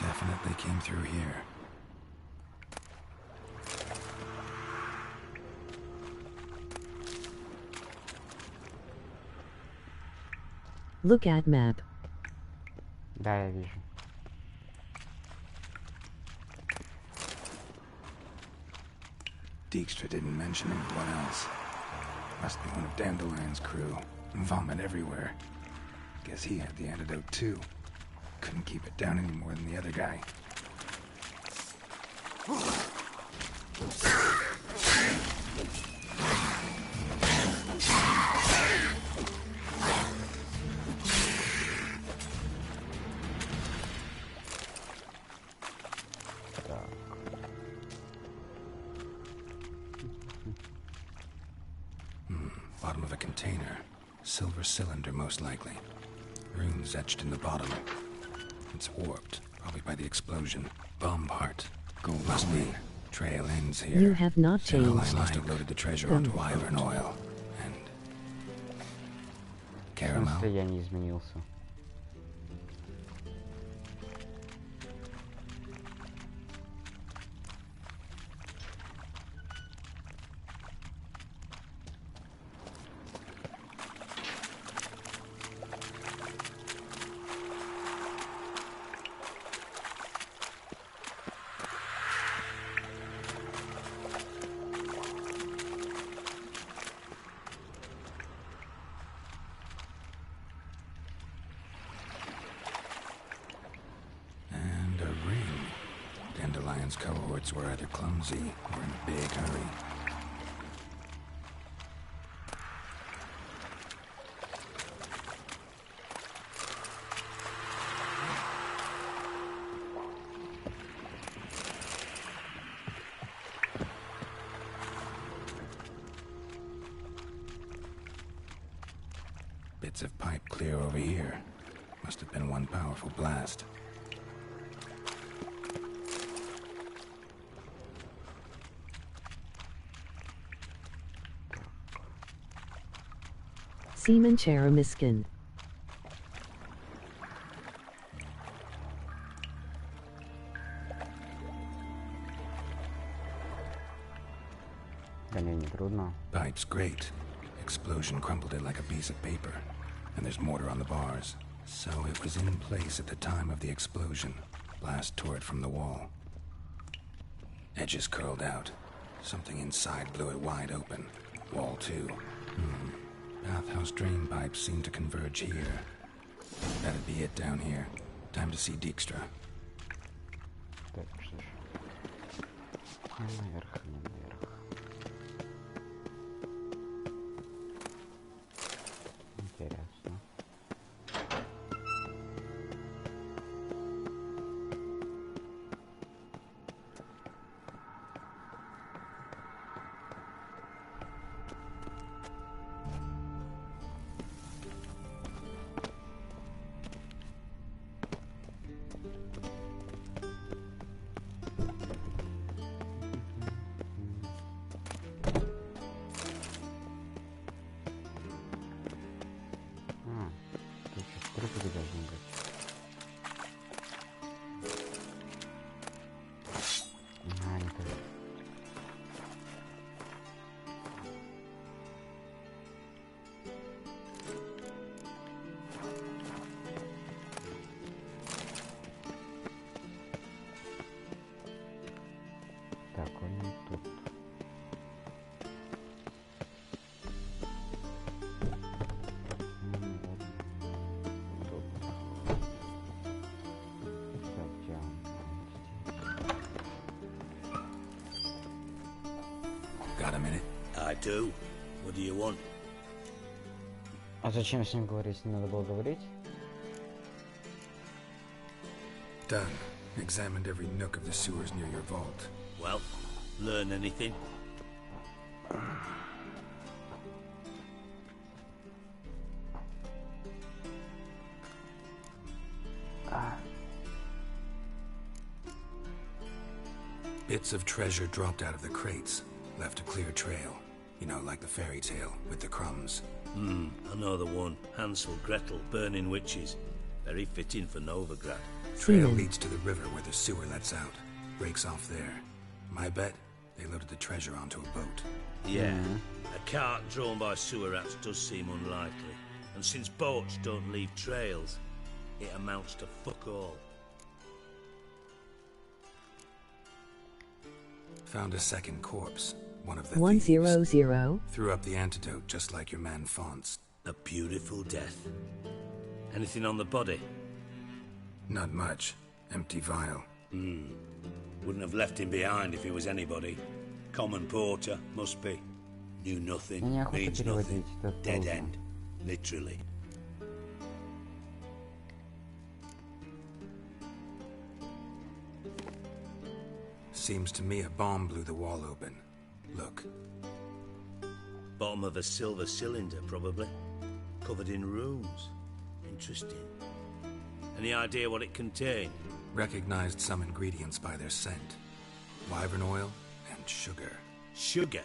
Definitely came through here. Look at map. Да, я вижу. Dijkstra didn't mention anyone else. Must be one of Dandelion's crew. Vomit everywhere. Guess he had the antidote too. Couldn't keep it down any more than the other guy. Bottom of a container. Silver cylinder, most likely. Runes etched in the bottom. It's warped, probably by the explosion. Bomb part. Gold must be. Trail ends here. You have not Caroline changed. must have loaded the treasure onto iron oil. And... В caramel. смысле, я не изменился. Pirates were either clumsy or in a big hurry. Bits of pipe clear over here. Must have been one powerful blast. Seaman Cheramiskin. Да не трудно. Pipe's great. Explosion crumpled it like a piece of paper. And there's mortar on the bars. So it was in place at the time of the explosion. Blast tore it from the wall. Edges curled out. Something inside blew it wide open. Wall too. Bathhouse drain pipes seem to converge here. That'd be it down here. Time to see Dijkstra. Так, что ж. Наверх, наверх. Интересно. Тут сейчас трупы должны быть. Не так. Так, он не тут. Got a minute? I do. What do you want? А зачем с ним говорить? Не надо было говорить? Done. Examined every nook of the sewers near your vault. Well, learn anything? Bits of treasure dropped out of the crates. Left a clear trail. You know, like the fairy tale, with the crumbs. I know the one. Hansel, Gretel, burning witches. Very fitting for Novigrad. Trail leads to the river where the sewer lets out. Breaks off there. My bet, they loaded the treasure onto a boat. Yeah. A cart drawn by sewer rats does seem unlikely. And since boats don't leave trails, it amounts to fuck all. Found a second corpse. One of the 100. Threw up the antidote just like your man Fonts. A beautiful death. Anything on the body? Not much. Empty vial. Wouldn't have left him behind if he was anybody. Common porter, must be. Knew nothing, means nothing. Dead end. Literally. Seems to me a bomb blew the wall open. Look. Bottom of a silver cylinder, probably. Covered in runes. Interesting. Any idea what it contained? Recognized some ingredients by their scent. Wyvern oil and sugar. Sugar?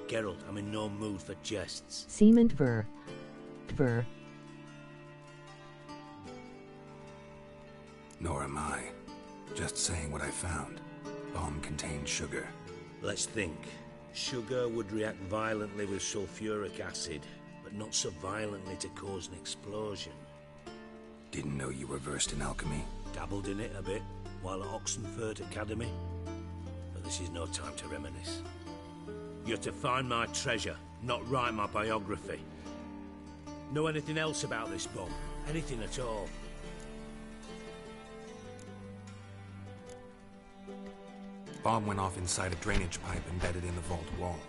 Geralt, I'm in no mood for jests. Cement Ver. Ver. Nor am I. Just saying what I found. Bomb contained sugar. Let's think. Sugar would react violently with sulfuric acid, but not so violently to cause an explosion. Didn't know you were versed in alchemy. Dabbled in it a bit, while at Oxenford Academy. But this is no time to reminisce. You're to find my treasure, not write my biography. Know anything else about this bomb? Anything at all? Bomb went off inside a drainage pipe embedded in the vault wall.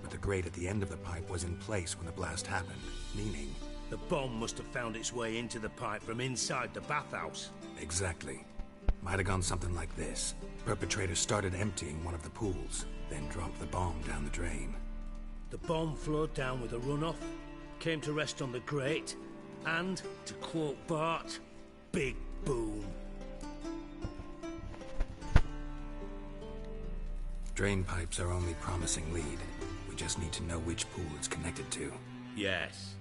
But the grate at the end of the pipe was in place when the blast happened, meaning... The bomb must have found its way into the pipe from inside the bathhouse. Exactly. Might have gone something like this. Perpetrator started emptying one of the pools, then dropped the bomb down the drain. The bomb flowed down with a runoff, came to rest on the grate, and, to quote Bart, big boom. Drain pipes are only promising lead. We just need to know which pool it's connected to. Yes.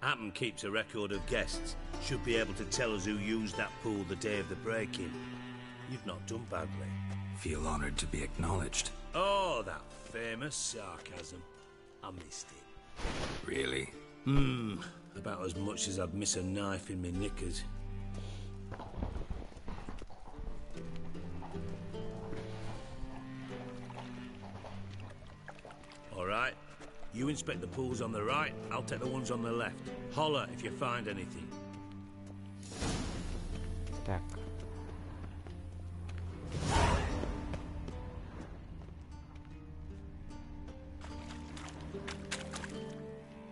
Hammond keeps a record of guests. Should be able to tell us who used that pool the day of the break-in. You've not done badly. Feel honored to be acknowledged. Oh, that famous sarcasm. I missed it. Really? About as much as I'd miss a knife in my knickers. All right. You inspect the pools on the right, I'll take the ones on the left. Holler if you find anything. Так.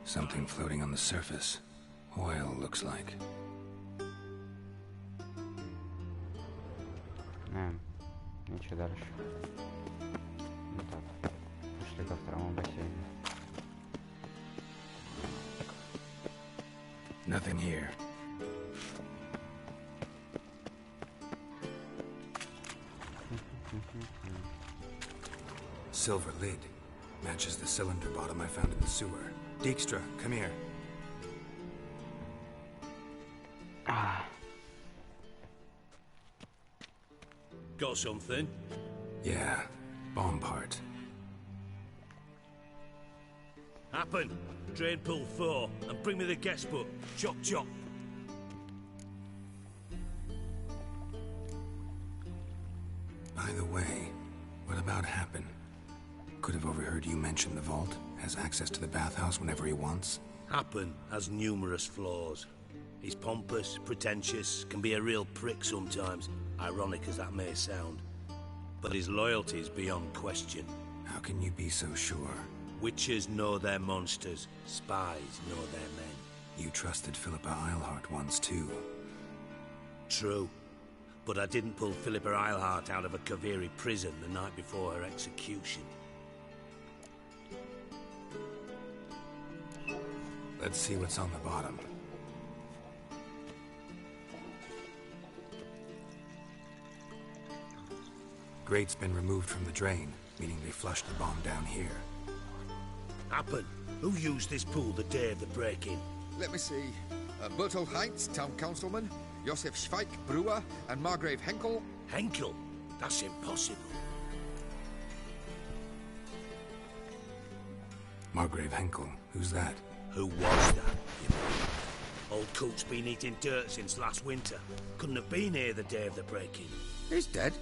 Something floating on the surface. Oil, looks like. Ничего дальше. Ну так. Пошли ко второму бассейну. Nothing here. Silver lid. Matches the cylinder bottom I found in the sewer. Dijkstra, come here. Got something? Yeah, bomb part. Happen. Drain pool 4, and bring me the guest book. Chop chop. By the way, what about Happen? Could have overheard you mention the vault. Has access to the bathhouse whenever he wants. Happen has numerous flaws. He's pompous, pretentious, can be a real prick sometimes, ironic as that may sound. But his loyalty is beyond question. How can you be so sure? Witches know their monsters, spies know their men. You trusted Philippa Eilhart once too. True. But I didn't pull Philippa Eilhart out of a Kaviri prison the night before her execution. Let's see what's on the bottom. Grate's been removed from the drain, meaning they flushed the bomb down here. Happen. Who used this pool the day of the break-in? Let me see. Bertolt Heinz, town councilman, Josef Schweik, brewer, and Margrave Henkel. Henkel? That's impossible. Margrave Henkel, who's that? Who was that? Old coot's been eating dirt since last winter. Couldn't have been here the day of the break-in. He's dead?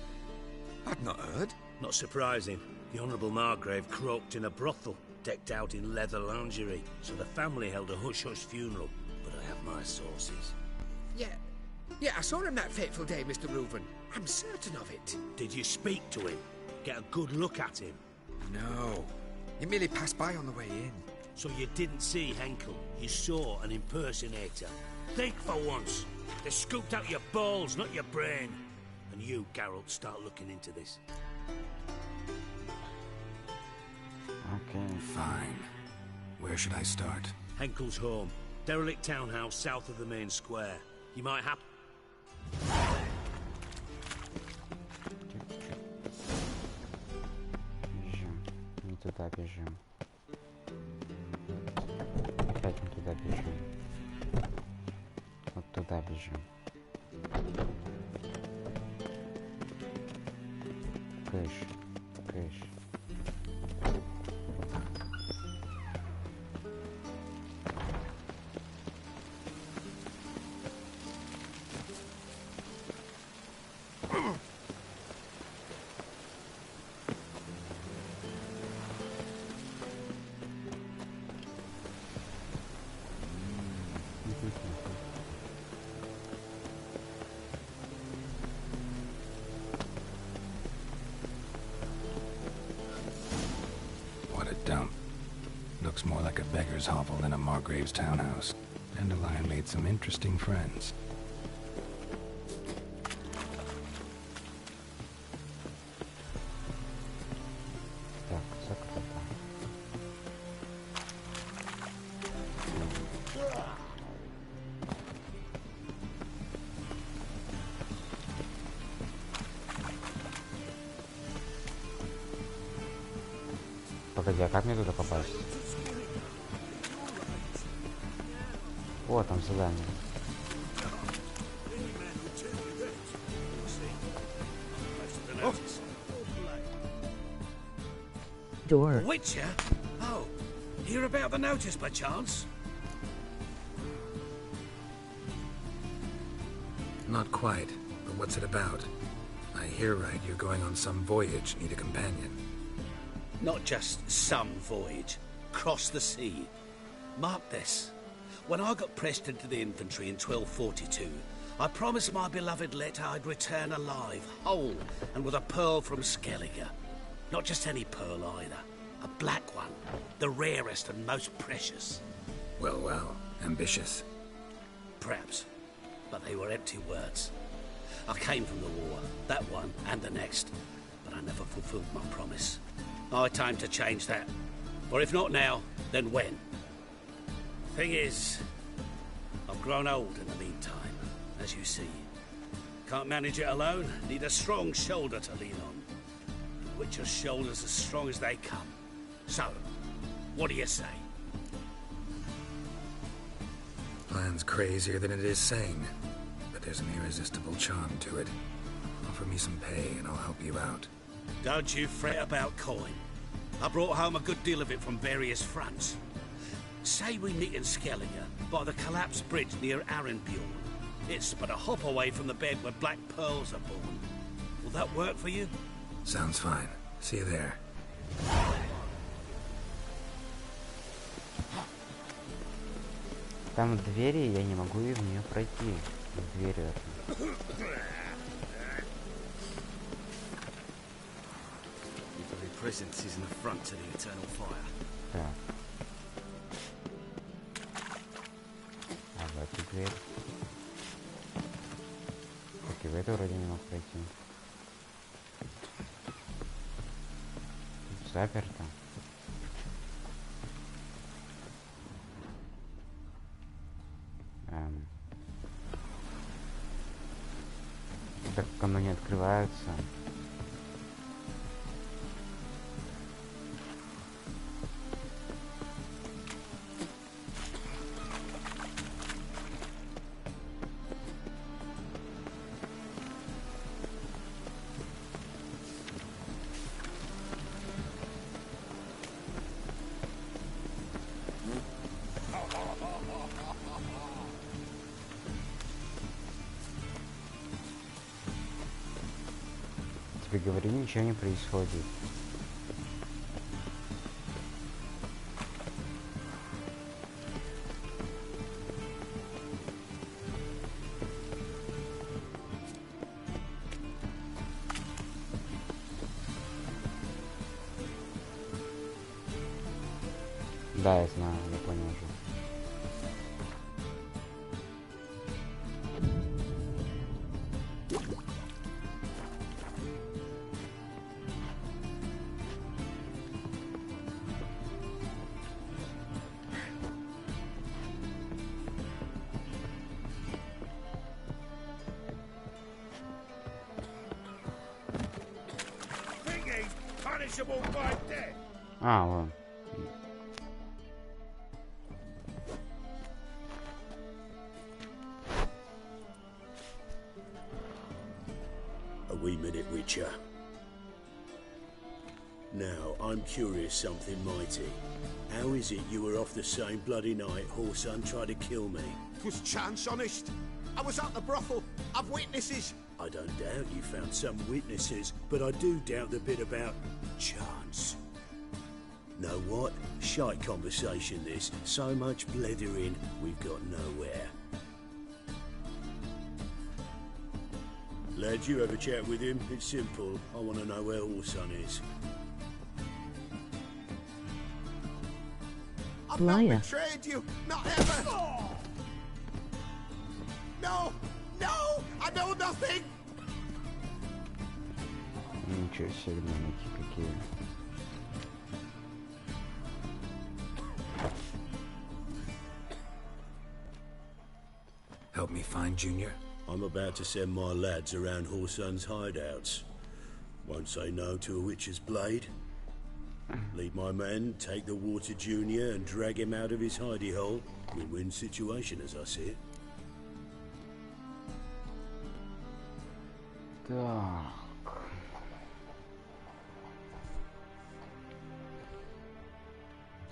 I'd not heard. Not surprising. The Honourable Margrave croaked in a brothel, decked out in leather lingerie, so the family held a hush-hush funeral. But I have my sources. Yeah, I saw him that fateful day, Mr. Reuven. I'm certain of it. Did you speak to him? Get a good look at him? No. He merely passed by on the way in. So you didn't see Henkel, you saw an impersonator. Think for once. They scooped out your balls, not your brain. And you, Geralt, start looking into this. Okay. Fine. Where should I start? Henkel's home. Derelict townhouse south of the main square. You might have... Бежим. Не туда бежим. Опять не туда бежим. Вот туда бежим. Кыш. Кыш. looks more like a beggar's hovel than a Margrave's townhouse. Dandelion made some interesting friends. Так, закрыто. Погоди, а как мне туда попасть? О, там задание. Door. Witcher? Oh, hear about the notice by chance? Not quite, but what's it about? I hear right, you're going on some voyage, need a companion. Not just some voyage. Cross the sea. Mark this. When I got pressed into the infantry in 1242, I promised my beloved Letta I'd return alive, whole, and with a pearl from Skellige. Not just any pearl either. A black one. The rarest and most precious. Well, well, ambitious. Perhaps. But they were empty words. I came from the war, that one and the next, but I never fulfilled my promise. High time to change that. Or if not now, then when? Thing is, I've grown old in the meantime, as you see. Can't manage it alone, need a strong shoulder to lean on. Witcher's shoulders as strong as they come. So, what do you say? Plan's crazier than it is sane, but there's an irresistible charm to it. Offer me some pay and I'll help you out. Don't you fret about coin. I brought home a good deal of it from various fronts. Say we meet in Skellige, by the collapsed bridge near Arenbjorn. It's but a hop away from the bed where black pearls are born. Will that work for you? Sounds fine. See you there. Там двери, я не могу в нее пройти. В дверь эту. Presence is an affront to the eternal fire. Так. А в эту дверь. Так, и в эту вроде не мог пройти. Тут заперто. Так как оно не открывается. Тебе говорю, ничего не происходит. Да, я знаю, я понял уже. А, вон. A wee minute, Witcher. Now, I'm curious something mighty. How is it you were off the same bloody night Whoreson tried to kill me? 'Twas chance, honest. I was at the brothel. I've witnesses. I don't doubt you found some witnesses, but I do doubt the bit about chance. Know what? Shite conversation this. So much blethering, we've got nowhere. Lad, you have a chat with him. It's simple. I want to know where Whoreson is. I've Liar. not betrayed you, not ever. No, no, I know nothing. Ничего себе, гномики какие. Help me find Junior? I'm about to send my lads around Whoreson's hideouts. Won't say no to a witch's blade. Lead my men, take the water Junior and drag him out of his hidey hole. Win-win situation as I see it. Так.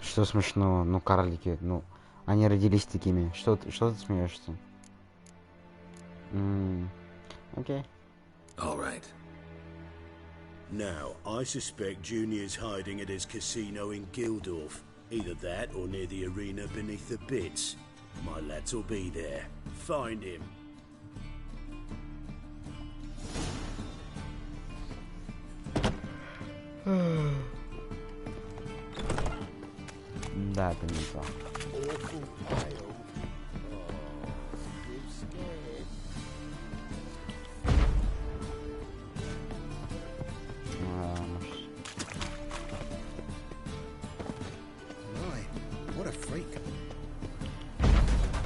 Что смешного? Ну, карлики, ну, они родились такими. Что ты смеешься? Окей. All right. Now, I suspect Junior's hiding at his casino in Gildorf. Either that or near the arena beneath the bits. My lads will be there. Find him. Да, это не так. Awful pale. Oh, we're scared. My, what a freak.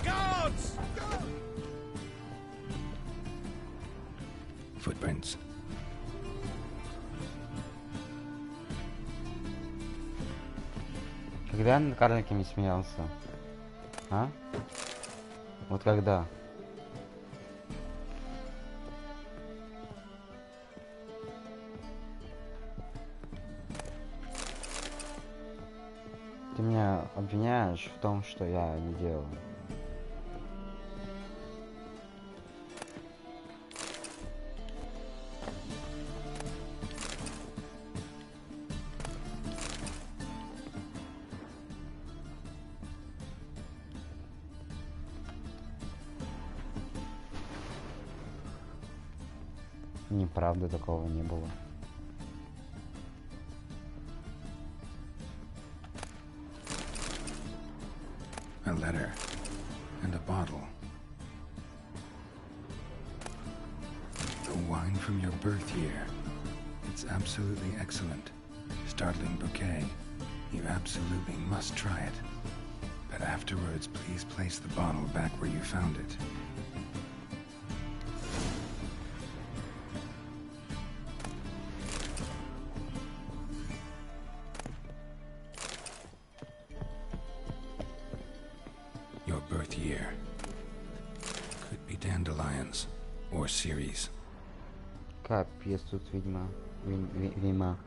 Guards! Footprints. Когда я над карликами смеялся? А? Вот когда? Ты меня обвиняешь в том, что я не делаю. Неправда, такого не было. A letter. And a bottle. The wine from your birth year. It's absolutely excellent. Startling bouquet. You absolutely must try it. But afterwards, please place the bottle back where you found it. Your birth year. Could be dandelions or Ceres. Капец, тут ведьма. Вина.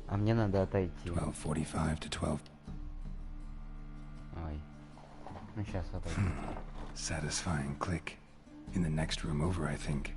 А мне надо отойти. 12:45 to 12. Ой. Ну сейчас отойду. Satisfying click. In the next room over, I think.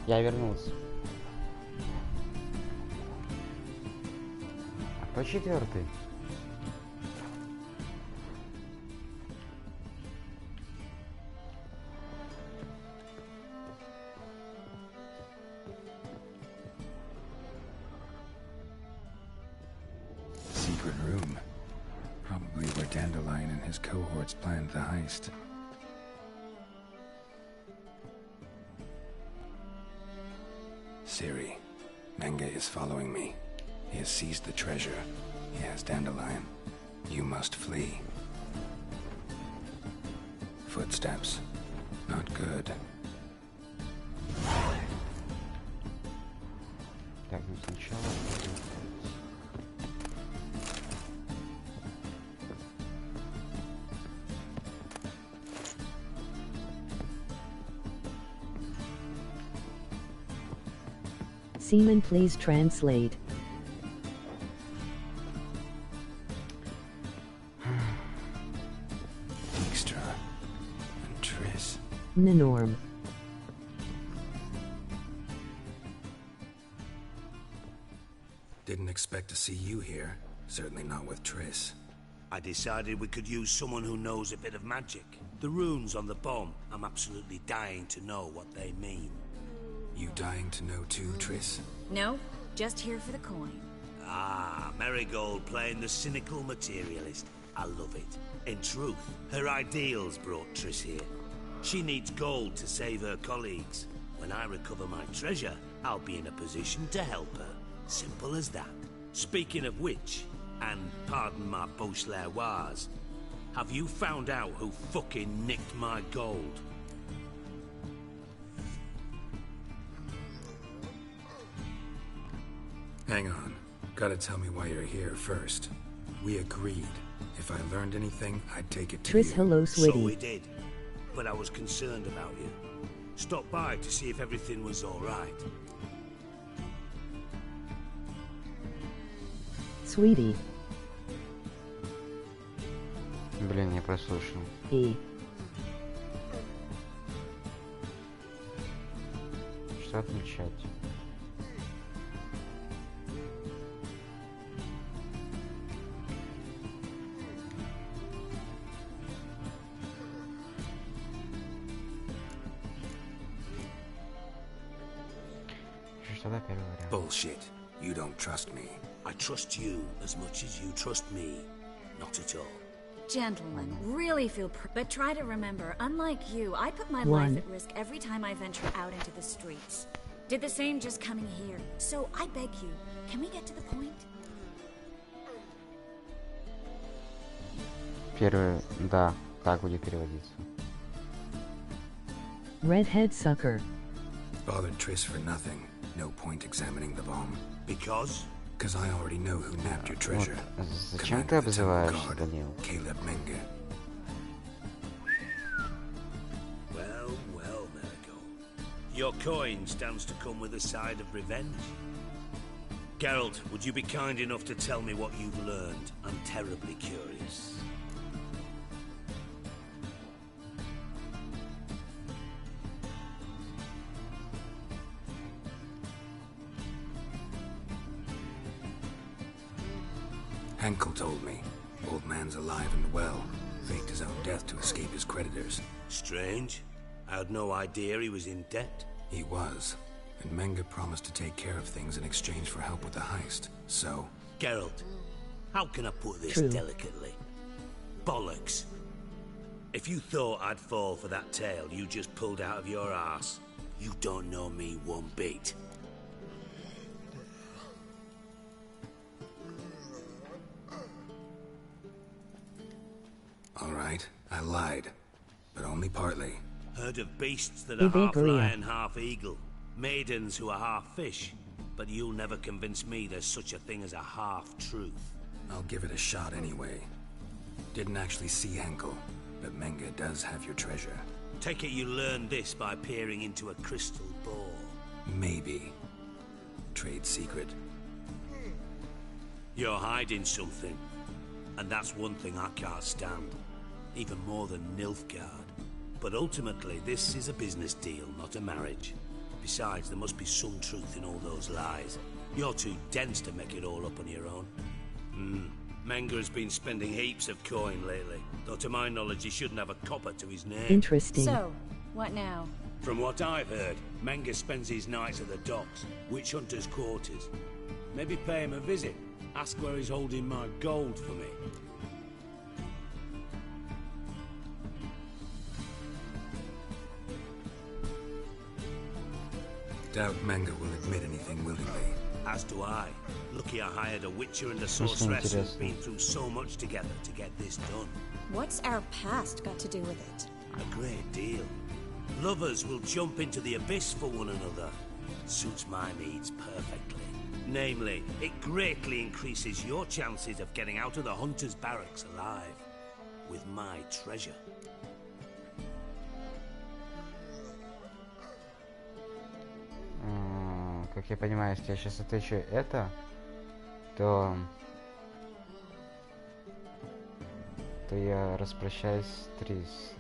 Я вернулся. По четвертый. Secret room. Probably where Dandelion and his cohorts planned the heist. Siri, Menge is following me. He has seized the treasure. He has Dandelion. You must flee. Footsteps. Not good. Так, ну сначала... Seaman, please translate. Dijkstra and Triss. Ninorm. Didn't expect to see you here. Certainly not with Triss. I decided we could use someone who knows a bit of magic. The runes on the bomb, I'm absolutely dying to know what they mean. You dying to know too, Triss? No, just here for the coin. Ah, Marigold playing the cynical materialist. I love it. In truth, her ideals brought Triss here. She needs gold to save her colleagues. When I recover my treasure, I'll be in a position to help her. Simple as that. Speaking of which, and pardon my Beauclervoise, have you found out who fucking nicked my gold? Hang on. Gotta tell me why you're here first. We agreed. If I learned anything, I'd take it to Triss, you. hello, So sweetie. we did. But I was concerned about you. Stopped by to see if everything was alright. Sweetie. Блин, я прослушал. И. Что отмечать? Что-то первый вариант. Bullshit. You don't trust me. I trust you as much as you trust me. Not at all. Gentlemen, really feel but try to remember, unlike you, I put my One. life at risk every time I venture out into the streets. Did the same just coming here. So I beg you, can we get to the point? Первый, да, так будет переводиться. Redhead sucker. Bothered Triss for nothing. No point examining the bomb. Because? Because I already know who nabbed your treasure. Вот, зачем ты обзываешься, Данил? Caleb Menge. Well, well, Marigold. Your coin stands to come with a side of revenge. Geralt, would you be kind enough to tell me what you've learned? I'm terribly curious. Henkel told me. Old man's alive and well. Faked his own death to escape his creditors. Strange. I had no idea he was in debt. He was. And Menge promised to take care of things in exchange for help with the heist. So... Geralt, how can I put this True. delicately? Bollocks. If you thought I'd fall for that tale you just pulled out of your arse, you don't know me one bit. All right, I lied. But only partly. Heard of beasts that are half Iberia. lion, half eagle. Maidens who are half fish. But you'll never convince me there's such a thing as a half-truth. I'll give it a shot anyway. Didn't actually see Henkel, but Menge does have your treasure. Take it you learned this by peering into a crystal ball. Maybe. Trade secret. You're hiding something. And that's one thing I can't stand. Even more than Nilfgaard. But ultimately, this is a business deal, not a marriage. Besides, there must be some truth in all those lies. You're too dense to make it all up on your own. Menge has been spending heaps of coin lately. Though to my knowledge, he shouldn't have a copper to his name. Interesting. So, what now? From what I've heard, Menge spends his nights at the docks, witch hunters' quarters. Maybe pay him a visit. Ask where he's holding my gold for me. Doubt Menge will admit anything willingly. As do I. Lucky I hired a witcher and a Слушай, sorceress who've интересно. been through so much together to get this done. What's our past got to do with it? A great deal. Lovers will jump into the abyss for one another. Suits my needs perfectly. Namely, it greatly increases your chances of getting out of the hunter's barracks alive. With my treasure. Как я понимаю, если я сейчас отвечу это, то я распрощаюсь с Трис.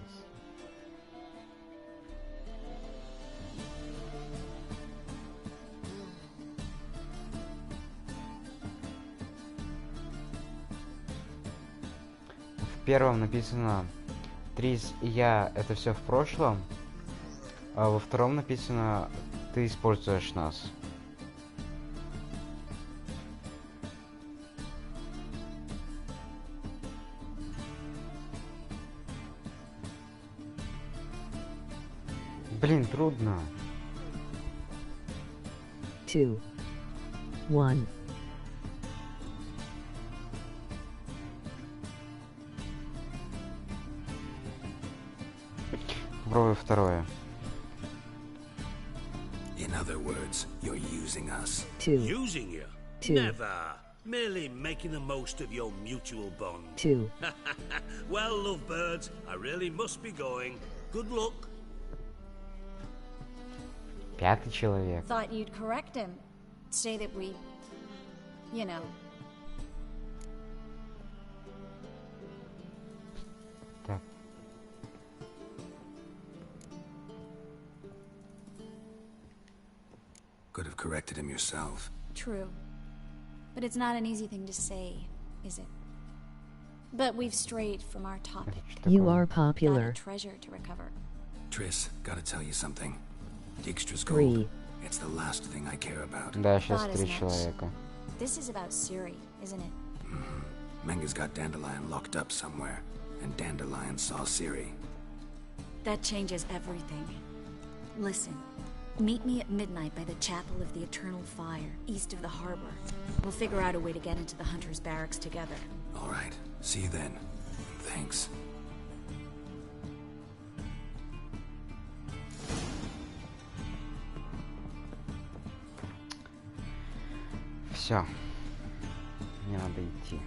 В первом написано Трис и я, это все в прошлом, а во втором написано ты используешь нас. Блин, трудно. 2, 1. Попробую второе. In other words, you're using us. 2, Using you? 2. Never. Merely making the most of your mutual bond. 2. Well, lovebirds, I really must be going. Good luck. Пятый человек. Thought you'd correct him. Say that we... you know. Так. Could have corrected him yourself. True. But it's not an easy thing to say, is it? But we've strayed from our topic. You are Got a popular. treasure to recover. Triss, gotta tell you something. Dijkstra's 3. gold. It's the last thing I care about. Да, сейчас Thought as 3 much. человека. This is about Ciri, isn't it? Menga's got Dandelion locked up somewhere, and Dandelion saw Ciri. That changes everything. Listen, meet me at midnight by the Chapel of the Eternal Fire, east of the harbor. We'll figure out a way to get into the Hunter's Barracks together. All right. See you then. Thanks. Все. Мне надо идти.